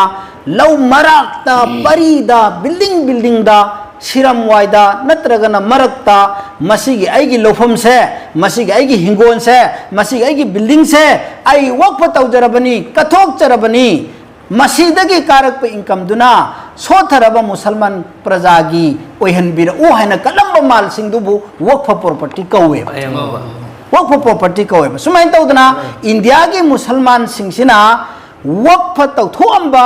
लौ मराक्ता परीदा बिल्डिंग दा सिरम वायदा नत्रगना मरक्ता मसीगी आइगी लोफम से मसीगी आइगी हिंगोन से मसीगी आइगी बिल्डिंग से आई वक्फ तौजरबनी कथोक चरबनी मसीदगी कारक इनकम दुना सोथरब मुसलमान प्रजागी ओहनबिर ओ हैन कलम माल सिंदुबु वक्फ प्रॉपर्टी कौवे वक्फ प्रॉपर्टी कौवे सुमाइन तौदना इंडिया की मुसलमान सिंगसिना वक्फ तौथोअंबा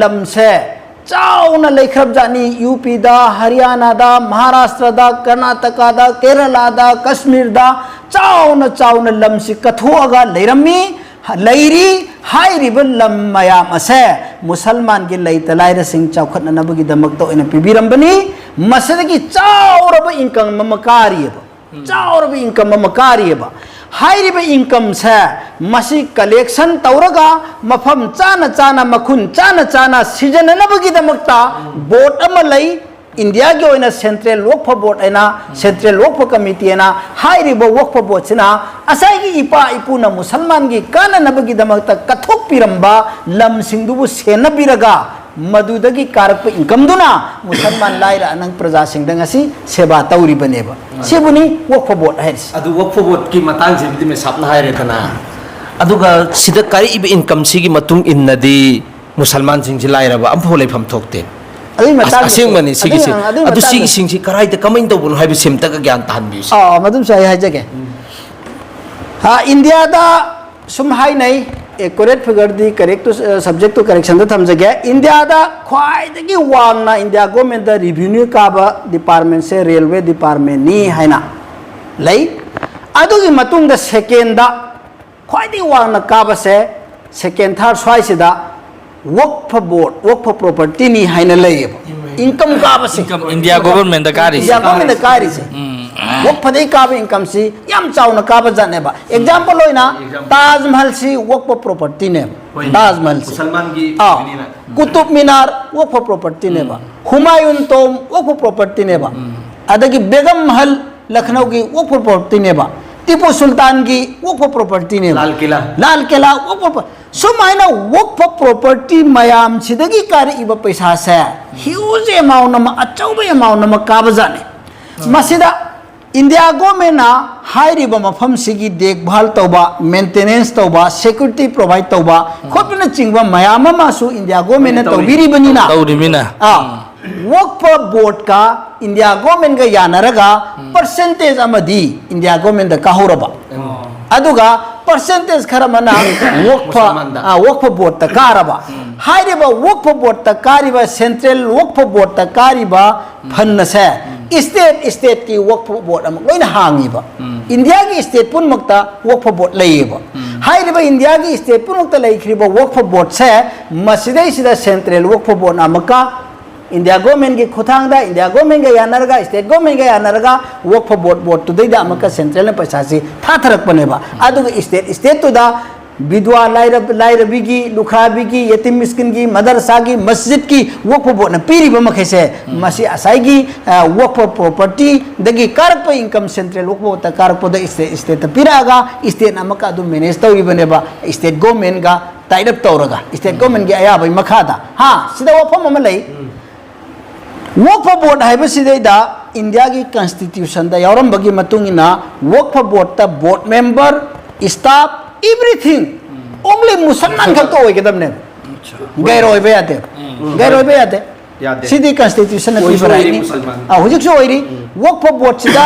लमसे चाउना लेखरब जानी यूपी दा हरियाणा दा महाराष्ट्र दा कर्नाटका दा केरला दा कश्मीर दा चाउना लमसी कथोअगा लेरमी लैरी हाइरिब लम मयाम असे मुसलमान की लैत लाइर सिंह चौखटनबगी दमक तो इन पिबिरंबनी मसदगी चाउरब इनकम ममकारियब चाउरब इनकम ममकारियब हाइरिब इनकम से मसी कलेक्शन तौरगा मफम चाना चाना मखुन चाना सिजननबगी दमकता बोट अम लई इंडिया की ओइना सेंट्रल वक्फ बोर्ड एना सेंट्रल वक्फ कमिटी एना हाइरिब वक्फ बोर्ड सिना असाई इपा इपुना मुसलमान की काननबगी दमकता कथोक पिरंबा लम सिंदुबु सेनबिरगा मदुदगी कारक इनकम दुना मुसलमान लाइरा अनंग प्रजा सिंगदंगसी सेवा तौरी बनेबा सेबुनी वक्फ बोर्ड हैस अदु वक्फ बोर्ड की मतंग से बिदि में सापना हायरेतना अदुगा सिदा कारी इब इनकम सिगी मतुंग इन्नदी मुसलमान सिंग जि लाइराबा अम्फो लेफम थोकते असेंबनी सिगी से अदु सिगी सिंग सि कराइते कमेंट तौबुन हाइबे सेमतगा ज्ञान ताहनबि मदुम साइ हाइजगे हा इंडिया दा सुम हाइ नै एक्यूरेट फिगर दी करेक्ट सब्जेक्ट टू करेक्शन दा थमजगे इंडिया दा ख्वाइदगी वांगना इंडिया गवर्नमेंट दा रेवेन्यू काबा डिपार्टमेंट से रेलवे डिपार्टमेंट नी हैना लै अदुगी मतुंग दा सेकेंड दा ख्वाइदगी वांगना काबा से सेकेंड थर्ड स्वाइसिदा वक्फ बोर्ड वक्फ प्रॉपर्टी नी हैना लैब इनकम काबा से इंडिया गवर्नमेंट दा कारी इंडिया गवर्नमेंट दा कारी से वक्फ दे काबा इनकम सी याम चाउना काबा जानेबा एग्जांपल होइना ताजमहल सी वक्फ प्रॉपर्टी ने ताजमहल मुसलमान की कुतुब मीनार वक्फ प्रॉपर्टी ने हुमायूं टॉम वक्फ प्रॉपर्टी ने अदगी बेगम महल लखनऊ की वक्फ प्रॉपर्टी ने टीपू सुल्तान की वक्फ प्रॉपर्टी ने लाल किला वक्फ सुमाइना वक्फ प्रॉपर्टी मयाम सिदगी कार इब पैसा से ह्यूज अमाउंट नम अचौब अमाउंट नम काबा जाने मसिदा इंडिया गवर्नमेंट हाइरिब मफम सिगी देखभाल तौबा मेंटेनेंस तौबा सिक्योरिटी प्रोवाइड तौबा खोपना चिंगबा मयाम मासु इंडिया गवर्नमेंट तौबिरिबनिना वक्फ बोर्ड का इंडिया गवर्नमेंट का यानरगा परसेंटेज अमदी इंडिया गवर्नमेंट का होरबा अदुगा परसेंटेज खरमना वक्फ बोर्ड ता कारबा हाइरिबा वक्फ बोर्ड ता कारिबा सेंट्रल वक्फ बोर्ड ता कारिबा फन्न से स्टेट की वक्फ बोर्ड अम लोइना हांगिबा इंडिया की स्टेट पुनमक्ता वक्फ बोर्ड लैयेबा हाइरिबा इंडिया की स्टेट पुनमक्ता लैखरिबा वक्फ बोर्ड से मसिदै सिदा सेंट्रल वक्फ बोर्ड अमका इंडिया गवर्नमेंट की खुथांगदा इंडिया गवर्नमेंट का यानरगा स्टेट गवर्नमेंट का यानरगा वक्फ बोर्ड तुदैदा अमका सेंट्रल ने पैसा से थाथरकपनेबा अदुगा स्टेट तुदा विधवा लाइरबिगी लुखराबिगी यतीम मिस्किन की मदरसा की मस्जिद की वक्फ बोर्ड न पीरिबा मखैसे मसी असाइगी वक्फ प्रॉपर्टी दगी कारप इनकम सेंट्रल वक्फ बोर्ड कारप द स्टेट पीरागा स्टेट अमका दु मैनेज तौरिबनेबा स्टेट गवर्नमेंट का टाइडअप तौरगा स्टेट गवर्नमेंट की अयाबई मखादा हां सिदा वफम अम लई वक्फ बोर्ड हाइबसिदैदा इंडिया की कॉन्स्टिट्यूशन दा यावरंबगी मतुंगिना वक्फ बोर्ड ता board member staff everything only मुसलमान खतो होइगदमने गैर होइबे याते सीधी कॉन्स्टिट्यूशन की बराइनी हुजिकसो होइरी वक्फ बोर्ड सिदा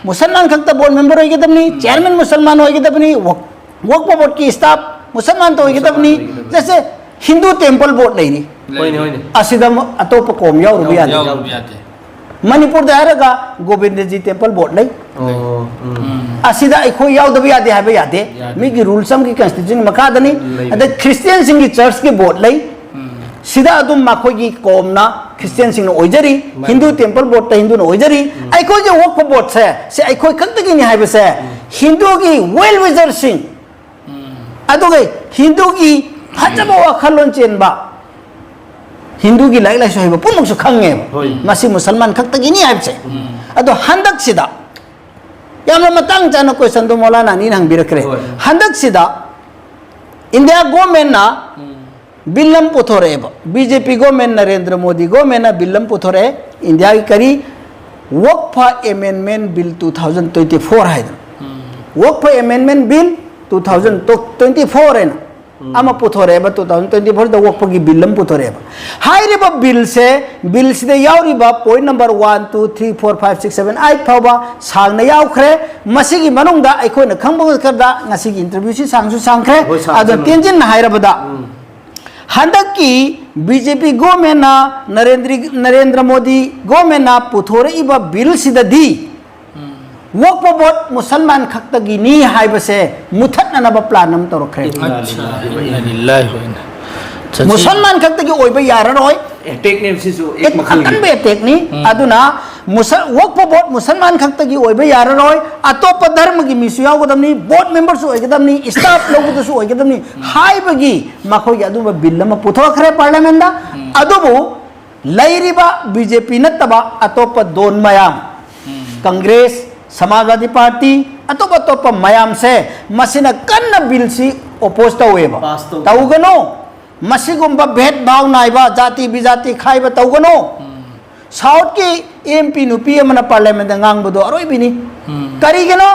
मुसलमान खता बोर्ड मेंबर होइगदमनी चेयरमैन मुसलमान होइगदमनी वक्फ बोर्ड की स्टाफ मुसलमान तो होइगदमनी जैसे हिंदू टेंपल बोर्ड लेनी असिदा अतोप कोम यावरुबे याते मणिपुर दायरगा गोविंद जी टेंपल बोर्ड ले असिदा अखो यावदब यादे हाबे यादे मिगी रूल सम की कॉन्स्टिट्यूशन मखादनी अद क्रिश्चियन सिंह की चर्च के बोर्ड ले सिदा अदुम माखोई की कोमना क्रिश्चियन सिंह न ओइजरी हिंदू टेंपल बोर्ड ता हिंदू न ओइजरी अखो जे वक्फ बोर्ड से अखो खतगी नि हाबे से हिंदू की वेल विजर सिंह अदुगे हिंदू की फजबा वखलोन चेनबा हिंदू की लाइक लाइक सोहिबा पुनमुसु खंगे मसी मुसलमान खतगी नि हाबसे अदो हंदक सिदा यामना मतंग जाना क्वेश्चन दो मौलाना नी हंग बिरकरे हंदक सिदा इंडिया गवर्नमेंट ना बिल्लम पुथोरे BJP government Narendra Modi government ना बिल्लम पुथोरे इंडिया की करी वक्फ अमेंडमेंट बिल 2024 है वक्फ अमेंडमेंट बिल 2024 है ama puthore ba 2024 da wokpa gi bill am puthore ba haire ba bill se yauri ba point number 1 2 3 4 5 6 7 8 phaba sang na yaw khre masi gi manung da ai khoi na khangba kar da ngasi gi interview si sang su sang khre ado tenjin na haira ba da handak ki BJP government na Narendra Modi government na puthore iba bill sida di woke boat मुसलमान खक्तगी नी हाइबसे मुथत ना plan नम तोरखरे मुसलमान खक्तगी ओइबे याररोय attack ने सिसु एक मखन बे attack नी अदुना वोक boat मुसलमान खक्तगी ओइबे याररोय अतोप धर्म की मिसु यावगदमनी board members ओइगदमनी staff लोगदसु ओइगदमनी हाइबगी मखो यादुबा bill म पुथोखरे parliament दा अदुबु लैरिबा बीजेपी नतबा अतोप दोन मयाम कांग्रेस समाजवादी पार्टी अतोप अतोप मयाम से मसिना कन्न बिल सी ओपोज तौएबा तौगनो मसिगुम्बा भेदभाव नाइबा जाति बिजाति खाइबा तौगनो साउथ की एमपी नुपी अमना पार्लियामेंट ngangbdo अरोइबिनी करिगनो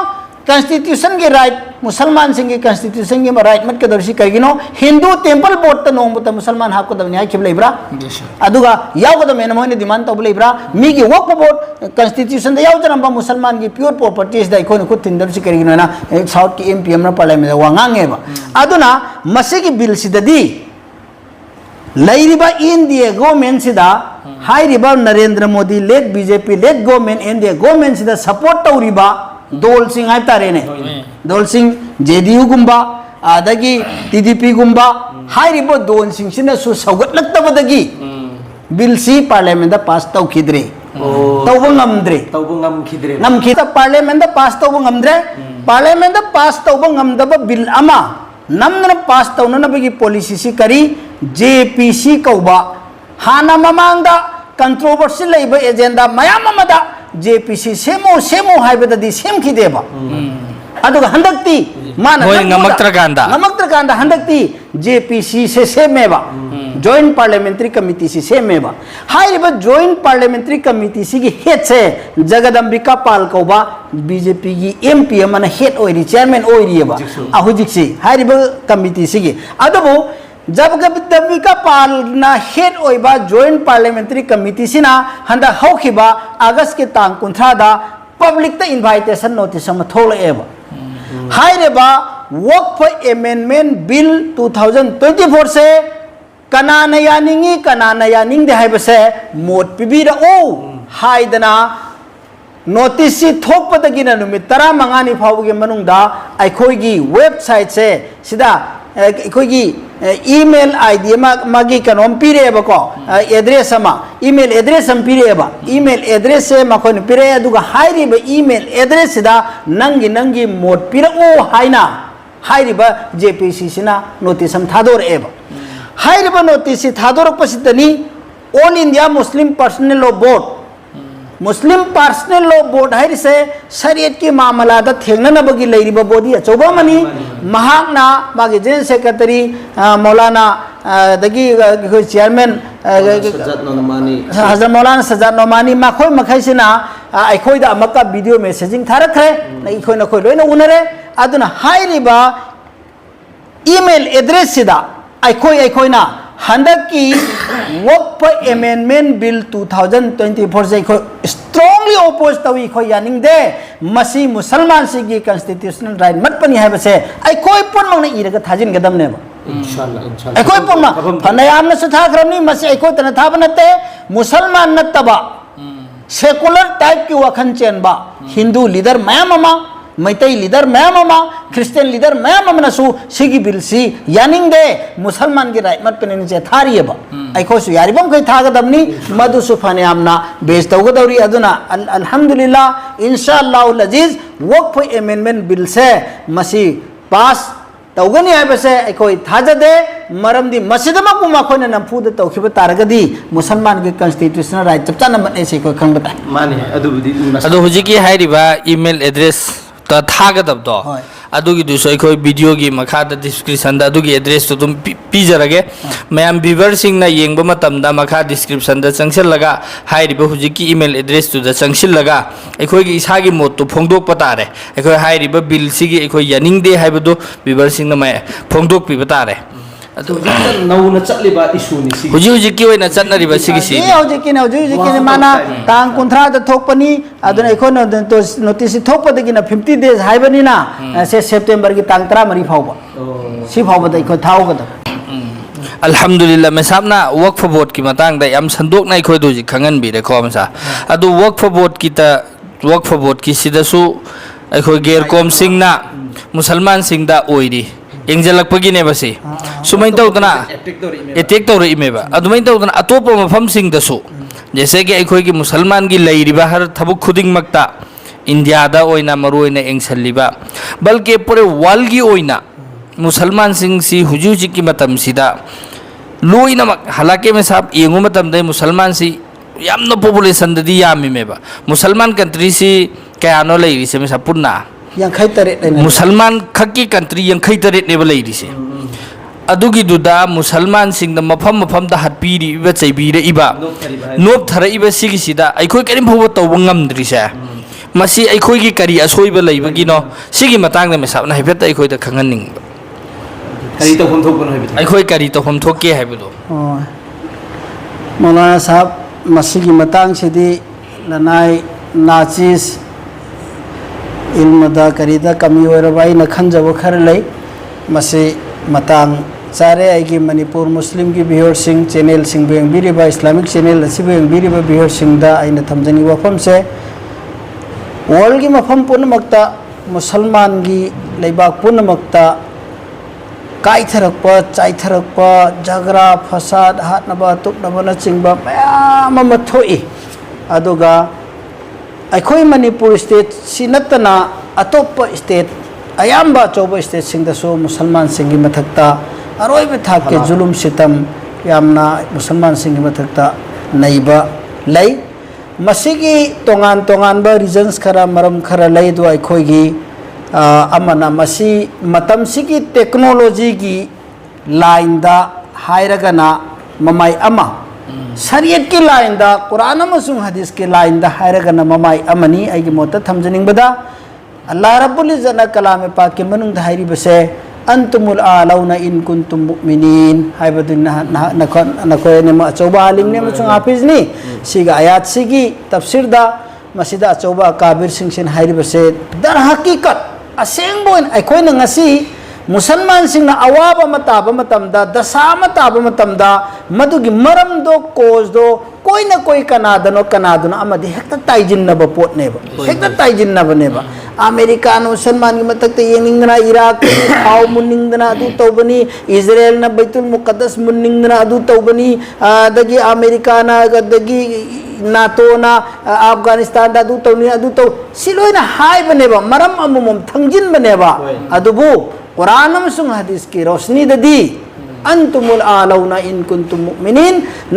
कॉन्स्टिट्यूशन के राइट मुसलमान सिंह के कॉन्स्टिट्यूशन के राइट मत कदरसी करिगनो हिंदू टेंपल बोर्ड त नोंबत मुसलमान हाक को दबनी हाइब लेब्रा अदुगा यावगद मेन मोने डिमांड तब लेब्रा मी की वक्फ बोर्ड कॉन्स्टिट्यूशन द याव जरम मुसलमान की प्योर प्रॉपर्टीज द इकोन खुद तिंदरसी करिगनो ना साउथ की एमपी अमना पार्लियामेंट वांगांगेबा अदुना मसे की बिल सिददी लैरिबा इंडिया गवर्नमेंट सिदा हाइरिबा Narendra Modi led BJP led government India government सिदा सपोर्ट तौरिबा दोल सिंह हाइब तारेने दोल सिंह जेडीयू गुम्बा आदगी टीडीपी गुम्बा हाइरिबा दोल सिंह सिना सु सौगतलक्तबदगी बिल सी पार्लियामेंट दा पास तौखिद्रे तौबो ngamdre ngamkhita पार्लियामेंट दा पास तौबो ngamdre पार्लियामेंट दा पास तौबो ngamdaba बिल अमा नमना पास तौननबगी पॉलिसी सी करी जेपीसी कौबा हाना ममांगदा कंट्रोवर्सी लेबा एजेंडा मयाम अमदा जेपीसी सेमो हाइबददी सेमखिदेबा अदुगा हंदक्ति माना नमक्त्रकांदा हंदक्ति जेपीसी से सेमेबा जॉइंट पार्लियामेंट्री कमिटी से सेमेबा हाइरिबा जॉइंट पार्लियामेंट्री कमिटी सी की हेड से जगदंबिका पाल कौबा बीजेपी की एमपी अमना हेड ओइरी चेयरमैन ओइरियबा अहुजिक्सी हाइरिबा कमिटी सी की अदबो जगदंबिका पाल ना हेड ओइबा जॉइंट पार्लियामेंट्री कमिटी सिना हंदा हौखिबा अगस्त के तांग 19 दा पब्लिक ता इनविटेशन नोटिस अमा थोलएबा हाइरेबा वक्फ अमेंडमेंट बिल 2024 से कनाना यानिंग दे हाइबसे मोट पिबीरा ओ हाइदना नोटिस सी थोकपदगिना नुमित 15 फावगे मनुंगदा आइखोइगी वेबसाइट से सिदा आइखोइगी ईमेल आईडी मागी कनोम पिरेबको एड्रेस अमा ईमेल एड्रेस हम पिरेबा ईमेल एड्रेस से मखोन पिरे अदुगा हाइरिबा ईमेल एड्रेस सिदा नंगी मोट पिरओ हाइना हाइरिबा जेपीसी सिना नोटिस हम थादोरेबा हाइरिबा नोटिस सी थादोरपसितनी All India Muslim Personal Law Board Muslim Personal Law Board हाइरिसे शरीयत की मामला दा थेंगनबगी लैरिबा बॉडी अचौबा मनी महाकना मागी जनरल सेक्रेटरी मौलाना दगी चेयरमैन हजरत मौलाना सजाद नोमानी माखोय मखैसिना आइखोयदा अमका वीडियो मैसेजिंग थारखरे इखोय नखोय लोइना उनरे अदुना हाइरिबा ईमेल एड्रेस सिदा आइखोयना हंदक की वक्फ अमेंडमेंट बिल 2024 से स्ट्रांगली ओपोज तवी खो यानिंग दे मसी मुसलमान सिगी कॉन्स्टिट्यूशनल राइट मत पनी है बसे आई कोई पुन मंगने इरगा थाजिन गदम ने इंशाल्लाह आई कोई पुन फनयाम ने सुथा करनी मसी आई कोई तना था बनते मुसलमान नतबा सेकुलर टाइप की वखन चेनबा हिंदू लीडर मयाममा मैतई लीडर मयाममा क्रिश्चियन लीडर मयाममनसु सिगी बिल सी यानिंग दे मुसलमान की राइट मत पेने जे थारियबा आइखोसु यारिबम खै थागदमनी मधुसु फनयामना बेस तौगदौरी अदुना अल्हम्दुलिल्लाह इंशाअल्लाह अजीज वक्फ अमेंडमेंट बिल से मसी पास तौगनी हाइबसे आइखोय थाजदे मरमदी मसिदमकु मखोयना नमफुद तौखिबा तारगदी मुसलमान के कॉन्स्टिट्यूशनल राइट चपचाना मने से कोय खंगबता माने अदुबुदी अदु हुजिकी हाइरिबा ईमेल एड्रेस ता थागदबदो अदुगी दुसो अखोय वीडियो की मखादा डिस्क्रिप्शन दा अदुगी एड्रेस तो तुम पीजरगे मैम व्यूवर सिंह ना येंगबा मतमदा मखा डिस्क्रिप्शन दा चंगसिलगा हाइरिबा हुजिकी ईमेल एड्रेस तु दा चंगसिलगा अखोय की इसागी मोट तो फोंगदोक पतारे अखोय हाइरिबा बिल सिगी अखोय यानिंग दे हाइबदो व्यूवर सिंह ना मै फोंगदोक पि बतारे नौना चलिबा इशूनी सी हुजी हुजी की ओइना चटनरिबा सिगिसि हौजिक माना तांग कुंथ्रा थोपनी नोटिस थोपदगिना 50 डेज हाइबनिना से सेप्टेम्बर की तांग 13 फाउबा सी फाउबदा इखो थाउगदा अल्हम्दुलिल्लाह मेसाबना वर्क फॉर बोर्ड की मतंग दा याम संदोकना इखोय दोजि खंगन बिरे खो मसा अदु वर्क फॉर बोर्ड की सिदसु अखोय गेर कोम सिंगना मुसलमान सिंगदा ओइरी एंजलकपगिने बसे सुमैन तौदना एटेक तौरइमेबा अदुमैन तौदना अतोप मफम सिंगदसु जैसे कि अखोय की मुसलमान की लैरिबा हर थबुक खुदिंग मक्ता इंडिया दा ओइना मरोइना एंगसलिबा बल्कि पूरे वर्ल्ड की ओइना मुसलमान सिंह सी हुजूजी की मतम सिदा लोइनमक हालाके में साहब येंगु मतम दे मुसलमान सी यामनो पॉपुलेशन ददी यामिमेबा मुसलमान कंट्री सी कयानो लैरि से में पुन्ना मुसलमान खक्की कंट्री 53 ने लैरिसे अदुगी दुदा मुसलमान सिंह द मफम मफम द हटपीरी इबा चैबीरे इबा नोब थरा इबा सिगी सिदा अखोय करिम भव तौब ngamdrise मसी अखोय की करी असोइबा लैबगिनो सिगी मतंग में साहब ना हेबेत अखोय द खंगनिंग करी तो हम थोक बनो अखोय करी तो हम थोके हैबदो मौलाना साहब मसीगी मतंग सिदी लनाय नाचिस इल्मदा करीदा कमी होरबाई न खंजब खर लई मसी मतंग चारे आइगी मणिपुर मुस्लिम की बिहोर सिंह चैनल सिंह बेंगबिरिबा इस्लामिक चैनल असि बेंगबिरिबा बिहोर सिंह दा आइना थमजनी वफम से वर्ल्ड की मफम पुनमक्ता मुसलमान की लेबाक पुनमक्ता काइथरक चाइथरक झगड़ा फसाद हाटनबा तुकनबना चिंबा मयाम अमा थोई अदुगा अखोई मणिपुर स्टेट सिनतना अतोप स्टेट अयाम्बा चौब स्टेट सिंगदसो मुसलमान सिंगी मथक्ता अरोइब थाक के जुलुम सितम यामना मुसलमान सिंगी मथक्ता नैबा लई मसीगी तोंगान तोंगानबा रीजन्स खरा मरम खरा लई दो अखोईगी अमना मसी मतम सिगी टेक्नोलॉजी की लाइन दा हायरगना ममाई अमा शरीयत की लाइन दा कुरान अमसुंग हदीस की लाइन दा हायरगना ममाई अमनी आइगी मोता थमजनिंगबदा अल्लाह रब्बुल इज्जत कलाम पाक के मनुंग दा हायरी बसे अंतुमुल आलौना इन कुंतुम मुमिनीन हायबदुन नकोय ने अचौबा आलिम ने मसुंग हाफिज नि सिगा आयात सिगी तफसीर दा मसीदा अचौबा काबिर सिंह सिन हायरी बसे दर हकीकत असेंगबोन अखोयना ngasi मुसलमान सिंह अवाब ताब मतमदा दशा ताब मतमदा मदुगी मरम दो कोज दो कोई ना कोई कनादनो कनादनो अमदि हेक्ता ताइजिन्नब पोटनेब हेक्ता ताइजिन्नबनेब अमेरिका मुसलमान की मतक येनिंगना इराक आव मुनिंगना अदु तौबनी इजराइल ना बैतुल मुकद्दस मुनिंगना अदु तौबनी दगी अमेरिका ना दगी नाटो ना अफगानिस्तान दा अदु तौनी अदु तौ सिलोइना हाइबनेब मरम अमुमम थंजिनबनेब अदुबु कुरान अमसुंग हदीस की रोशनी ददी अंतुमुल आलौना इन कुंतुम मुमिनीन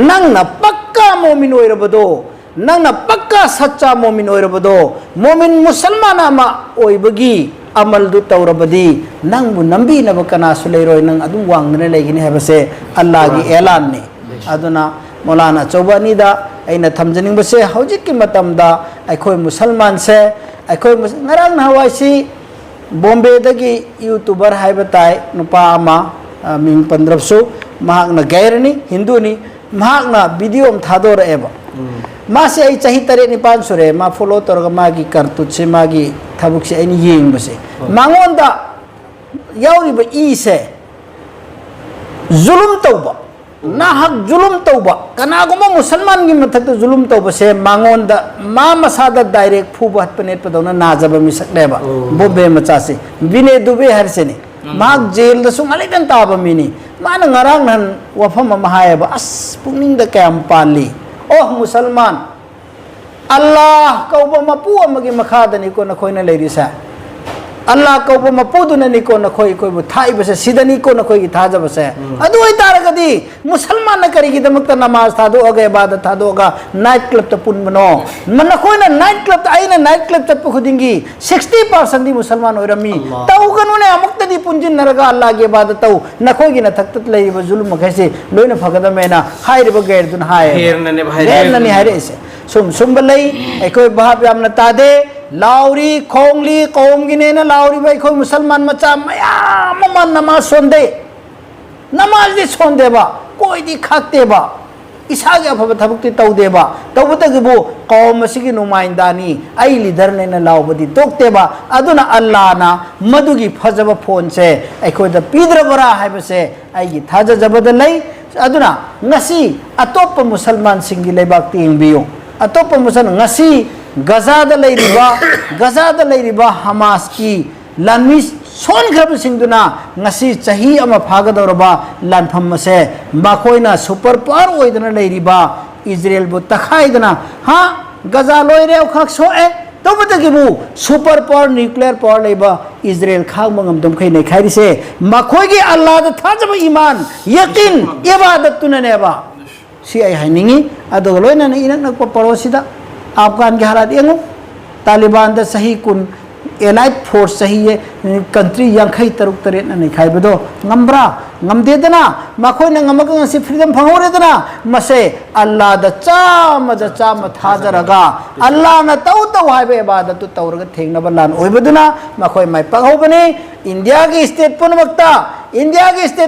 नंगना पक्का मोमिन ओइरबदो नंगना पक्का सच्चा मोमिन ओइरबदो मोमिन मुसलमान अमा ओइबगी अमल दु तौरबदी नंगबु नंबीनब कनासु लेरोय नंग अदुम वांगने लेगिनी हैबसे अल्लाह की ऐलान ने अदुना मौलाना चौबानीदा अइना थमजनिंग बसे हौजिक की मतमदा अखोय मुसलमान से अखोय नरंग नहवाइसी बॉम्बे दगी यूट्यूबर हाइबताई नुपा अमा मिंग पंद्रबसु महागना गैरनी हिंदूनी महागना वीडियो में थादोर एबा मासे आई चाही तरे निपान सुरे मा फॉलो तोरगा मागी करतुत से मागी थबुक से एनी येंग बसे मांगोंदा याउरिबा ई से जुलुम तौबा ना हक जुलुम तौबा कनागुमा मुसलमान की मथक जुलुम तौबा से मांगोंदा मा मसादा डायरेक्ट फुबा हटपनेट पदौना नाजबा मिसकलेबा बोबे मचा से बिने दुबे हर से ने माग जेल द सुंगलेदन ताबा मिनी मान ngarang nan wafam mahayaba as puning da kayam pali oh musalman Allah kau ba mapu amagi makhada ni ko na khoina leiri sa Allah kau ba mapu duna ni ko na khoi koi bu thai base sidani ko na khoi tha ja base adu ai taragadi musalman na kari gi damakta namaz tha do aga ibadat tha do aga night club ta pun bano man khoina night club ta aina night club ta khudingi 60% di musalman oirami tau ganu ne amakta di punjin naraga Allah gi ibadat tau na khoi gi na thaktat lei ba zulum khaise loina phagada mena haire ba gair dun haye herna ne bhai herna ni haire se sum balai ekoi bahab yamna tade लाउरी खोंगली कौम की ने ना Lowry भाई कोई मुसलमान मचा मया ममान नमाज सोंदे नमाज सोंदेबा कोई दी खाक्तेबा इसागे अफब थबुक्ति तौदेबा तौबतगबो कौम असिगी नुमाइंदानी आई लीडर ने लाउबदी तोक्तेबा अदुना अल्लाह ना मदुगी फजब फोन से अखोद पीद्रबरा हाइबसे आइगी थाजजबद लै अदुना ngasi atop मुसलमान सिंगी लेबाक तिंबियो atop मुसल ngasi गजा द लेरिबा हमास की लानमी सोनग्रब सिंगदुना ngasi चाही अमा फागदौरबा लानफम से माखोइना सुपर पावर ओइदना लेरिबा इजराइल बु तखाइदना हा गजा लोइरे खक सोए तबतगिबु सुपर पावर न्यूक्लियर पावर लेबा इजराइल खाग मंगम दम खै नै खारिसे माखोइगी अल्लाह द थाजब ईमान यकीन इबादत तुननेबा सी आई हाइनिंगी अदो लोइना इनक नक परोसिदा अफगान के हालात यंगु तालिबान द सही कुन एलाइट फोर्स सही कंट्री यांखई तरुक तरेट न खाइबदो ngambra ngamdedana makhoi na ngamaka ngasi freedom phanghoredana mase allah da chama thajaraga allah na tau tau haibe ibadatu tawraga thengna balan oibaduna makhoi mai paghobani india ki state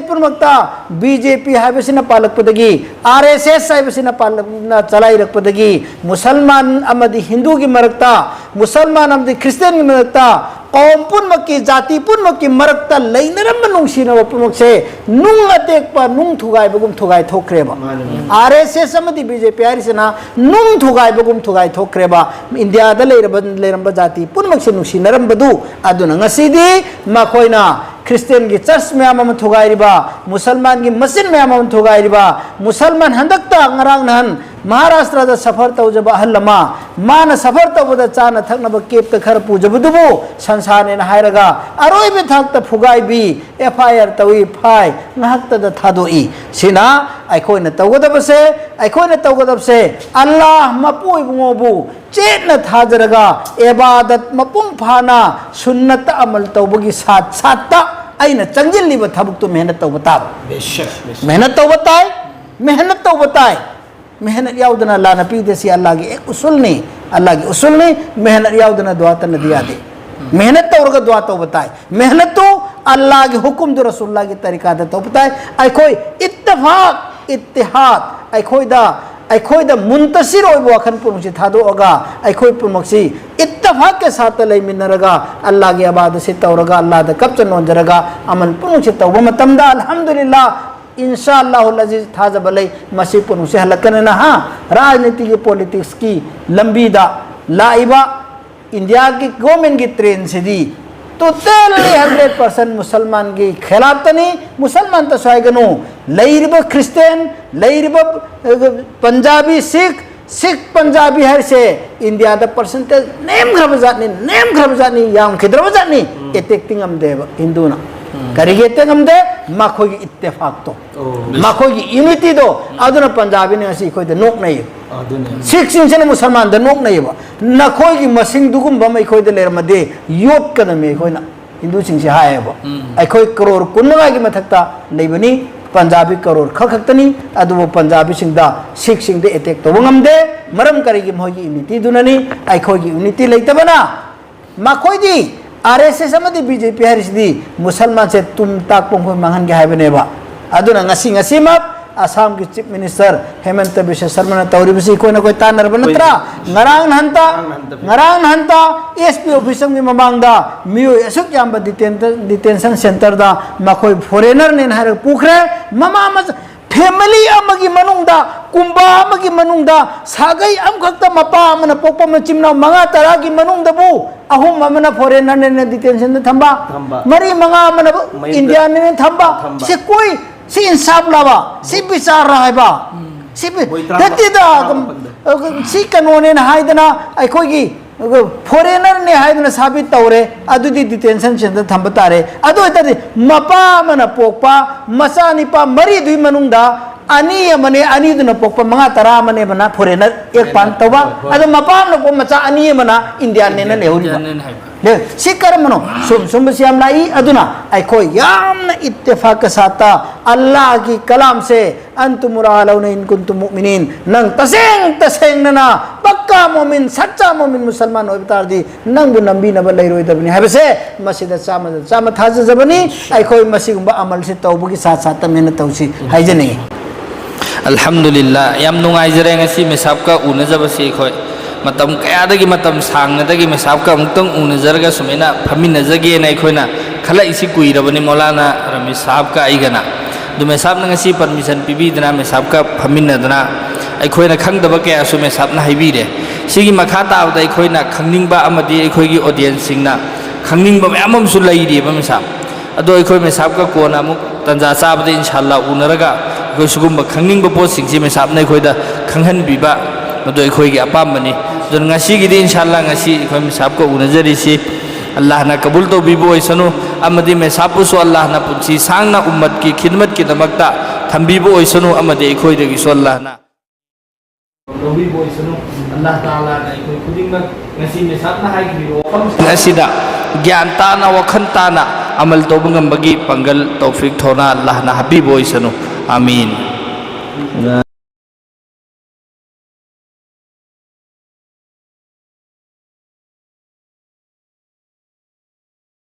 punmakta bjp haibesina palakpadagi rss haibesina palakna chalai rakpadagi musalman amadi hindu ki marakta musalman amadi christian ki marakta कौम पुनमकी जाति पुनमकी मरक्ता लैनरम नुंगसिना पुनमक से नुंग अतेक पा नुंग थुगाय बगुम थुगाय थोक्रेबा RSS अमदी BJP आरिसना नुंग थुगाय बगुम थुगाय थोक्रेबा India the लेरब जाति पुनमक से नुंगसिनरम बदु अदुना ngasiदी माखोइना Christian की church में आम थुगाइरिबा मुसलमान की मस्जिद में आम थुगाइरिबा मुसलमान हंदक्ता ngarang nan महाराष्ट्र द सफर तौजबा हल्लमा मान सफर तौबद चाना थकनब केप त खर पुजबदुबो संसाने न हायरगा अरोइबे थक त फुगाई बी एफआईआर तवी फाइ ngahak द थादोई सिना आइखोइन तौगदबसे अल्लाह मपुइ बुंगोबु चेतना थाजरगा इबादत मपुंग फाना सुन्नत अमल तौबगी साथ साथ आइना चंगिलिब थबुक तो मेहनत तौबता मेहनत तौबताय मेहनत याउदना लाना पीदे सी अल्लाह की एक उसूल नहीं मेहनत याउदना दुआ तन दिया दे मेहनत तौरगा दुआ तो बताए मेहनत तो अल्लाह के हुक्म दो रसूलुल्लाह की तरीका दे तो बताए आई कोई इत्तिहाद आई कोई दा मुंतसिर ओइबो अखन पुनुसी थादोगा आई कोई पुनमक्सी इत्तफाक के साथ लई मिनरगा अल्लाह की इबादत से तौरगा अल्लाह दा कब चनो जरगा अमल पुनुसी तौबा मतमदा अल्हम्दुलिल्लाह इंशाअल्लाह अजीज थाजबलै मसी पुनुसी हलकनना हा राजनीति की पॉलिटिक्स की लंबी दा लाइबा इंडिया की गवर्नमेंट की ट्रेन से दी टोटली 100% मुसलमान की खिलाफ तनी मुसलमान तो स्वागनो लईरब क्रिश्चियन लईरब पंजाबी सिख पंजाबी हर से इंडिया द परसेंटेज नेम खरबजानी याम खिद्रबजानी एटेक्टिंग हम देव हिंदू ना करिगेते हम दे माखो की इत्तेफाक तो माखो की यूनिटी दो अदुना पंजाबी ने असी कोई द नोक नहीं सिख सिंह मुसलमान द नोक नहीं बा नखोई की मसिंग दुगुम बम कोई द लेर मदे योट कदमे कोई ना हिंदू सिंह से हाय बा कोई करोड़ कुन्नवा की मथकता लेबनी पंजाबी करोड़ खखतनी अदुबो पंजाबी सिंह दा सिख सिंह दे अटैक तो वंगम दे मरम करेगी मोई की यूनिटी दुननी कोई की यूनिटी लेतबना माखोई दी आरएसएस अमदी बीजेपी हरिसदी मुसलमान से तुम ताक पोंखोय मांगन के हायबनेबा अदुना ngasi मत आसाम की चीफ मिनिस्टर हेमंत बिश्व शर्मा ने तौरीबसी कोई ना कोई तानर बनत्रा ngarang nahanta एसपी ऑफिस की ममांगदा मियो असुक याम डिटेंशन सेंटर दा माखोय फॉरेनर ने हार पुखरे ममा फैमिली अमगी मनुंगदा कुंबा अमगी मनुंगदा सागई अमखक्ता मपा अमना पोकपा मचिमना मंगा तरा की मनुंगदबु अहुम अमना फॉरेनर ने डिटेंशन ने थंबा मरी मंगा अमना इंडिया ने थंबा से कोई सी इंसाफ लावा सी विचार रहा है बा सी दत्तीदा सी कानून ने हाइदना अखोगी फॉरेनर ने हाइदना साबित तौरे अदुदी डिटेंशन सेंटर थंब तारे अदु इतदि मपा मन पोकपा मसा निपा मरी दुई मनुंगदा अनि दुना पोकपा मंगा तरा मने बना फॉरेनर एक पान तौबा अदु मपा न को मचा अनि मना इंडिया ने लेहुरी ले सिकर मनो सुम सियाम लाई अदुना अखोय यामना इत्तेफाक के साथ अल्लाह की कलाम से अंतुम मुरालौन इन कुंतुम मुमिनीन नंग तसेंग ना पक्का पक्का मोमिन सच्चा मोमिन मुसलमान होइब तारदी नंगबु नंबीनब लैरोइदबनि हाबसे मसिदा चामा थाजजबनि आइखोय मसिगुंबा अमल से तौबुगी साथ साथ मेहनत तौसी हाइजनि अल्हम्दुलिल्लाह याम नुंगाइजरे ngasi mesap ka unajabasi khoi matam kayadagi matam sangnadagi mesap ka amutang unajaraga sumena phaminajage nai khoina khala isi kuirabani Maulana Rami sahab ka aigana du mesap na ngasi permission pibidana mesap ka phaminadana ꯑꯩꯈꯣꯏꯅ ꯈꯪꯗꯕ ꯀꯌꯥꯁꯨ ꯃꯦꯁꯥꯞꯅ ꯍꯥꯏꯕꯤꯔꯦ ꯁꯤꯒꯤ ꯃꯈꯥ ꯇꯥꯕꯗ ꯑꯩꯈꯣꯏꯅ ꯈꯪꯅꯤꯡꯕ ꯑꯃꯗꯤ ꯑꯩꯈꯣꯏꯒꯤ ꯑꯣꯗꯤꯌꯦꯟꯁꯁꯤꯡꯅ ꯈꯪꯅꯤꯡꯕ ꯃꯌꯥꯝ ꯑꯃꯁꯨ ꯂꯩꯔꯤꯕ ꯃꯦꯁꯥꯞ ꯑꯗꯣ ꯑꯩꯈꯣꯏ ꯃꯦꯁꯥꯞꯀ ꯀꯣꯟꯅ ꯑꯃꯨꯛ ꯇꯟꯖꯥ ꯆꯥꯕꯗ ꯏꯟꯁꯥꯜꯂꯥ ꯎꯅꯔꯒ ꯑꯩꯈꯣꯏ ꯁꯤꯒꯨꯝꯕ ꯈꯪꯅꯤꯡꯕ ꯄꯣꯠꯁꯤꯡꯁꯤ ꯃꯦꯁꯥꯞꯅ ꯑꯩꯈꯣꯏꯗ ꯈꯪꯍꯟꯕꯤꯕ ꯃꯗꯨ ꯑꯩꯈꯣꯏꯒꯤ ꯑꯄꯥꯝꯕꯅꯤ ꯑꯗꯨꯅ ꯉꯁꯤꯒꯤꯗꯤ ꯏꯟꯁꯥꯜꯂꯥ ꯉꯁꯤ ꯑꯩꯈꯣꯏ ꯃꯦꯁꯥꯞꯀ ꯎꯅꯖꯔꯤꯁꯤ ꯑꯜꯂꯥꯍꯅ ꯀꯕꯨꯜ ꯇꯧꯕꯤꯕ ꯑꯣꯏꯁꯅꯨ ꯑꯃꯗꯤ ꯃꯦꯁꯥꯞꯄꯨꯁꯨ ꯑꯜꯂꯥꯍꯅ ꯄꯨꯟꯁꯤ ꯁꯥꯡꯅ ꯎꯝꯃꯠꯀꯤ ꯈꯤꯗꯃꯠꯀꯤꯗꯃꯛꯇ ꯊꯝꯕꯤꯕ ꯑꯣꯏꯁꯅꯨ ꯑꯃꯗꯤ ꯑꯩꯈꯣꯏꯗꯒꯤꯁꯨ ꯑꯜꯂꯥꯍꯅ Robi boy sunu Allah Taala na ikoi kudingna ngasi mesap na haigiro ngasida gyan tana wakhan tana amal tobungam bagi panggal taufik thona Allah na habi boy sunu amin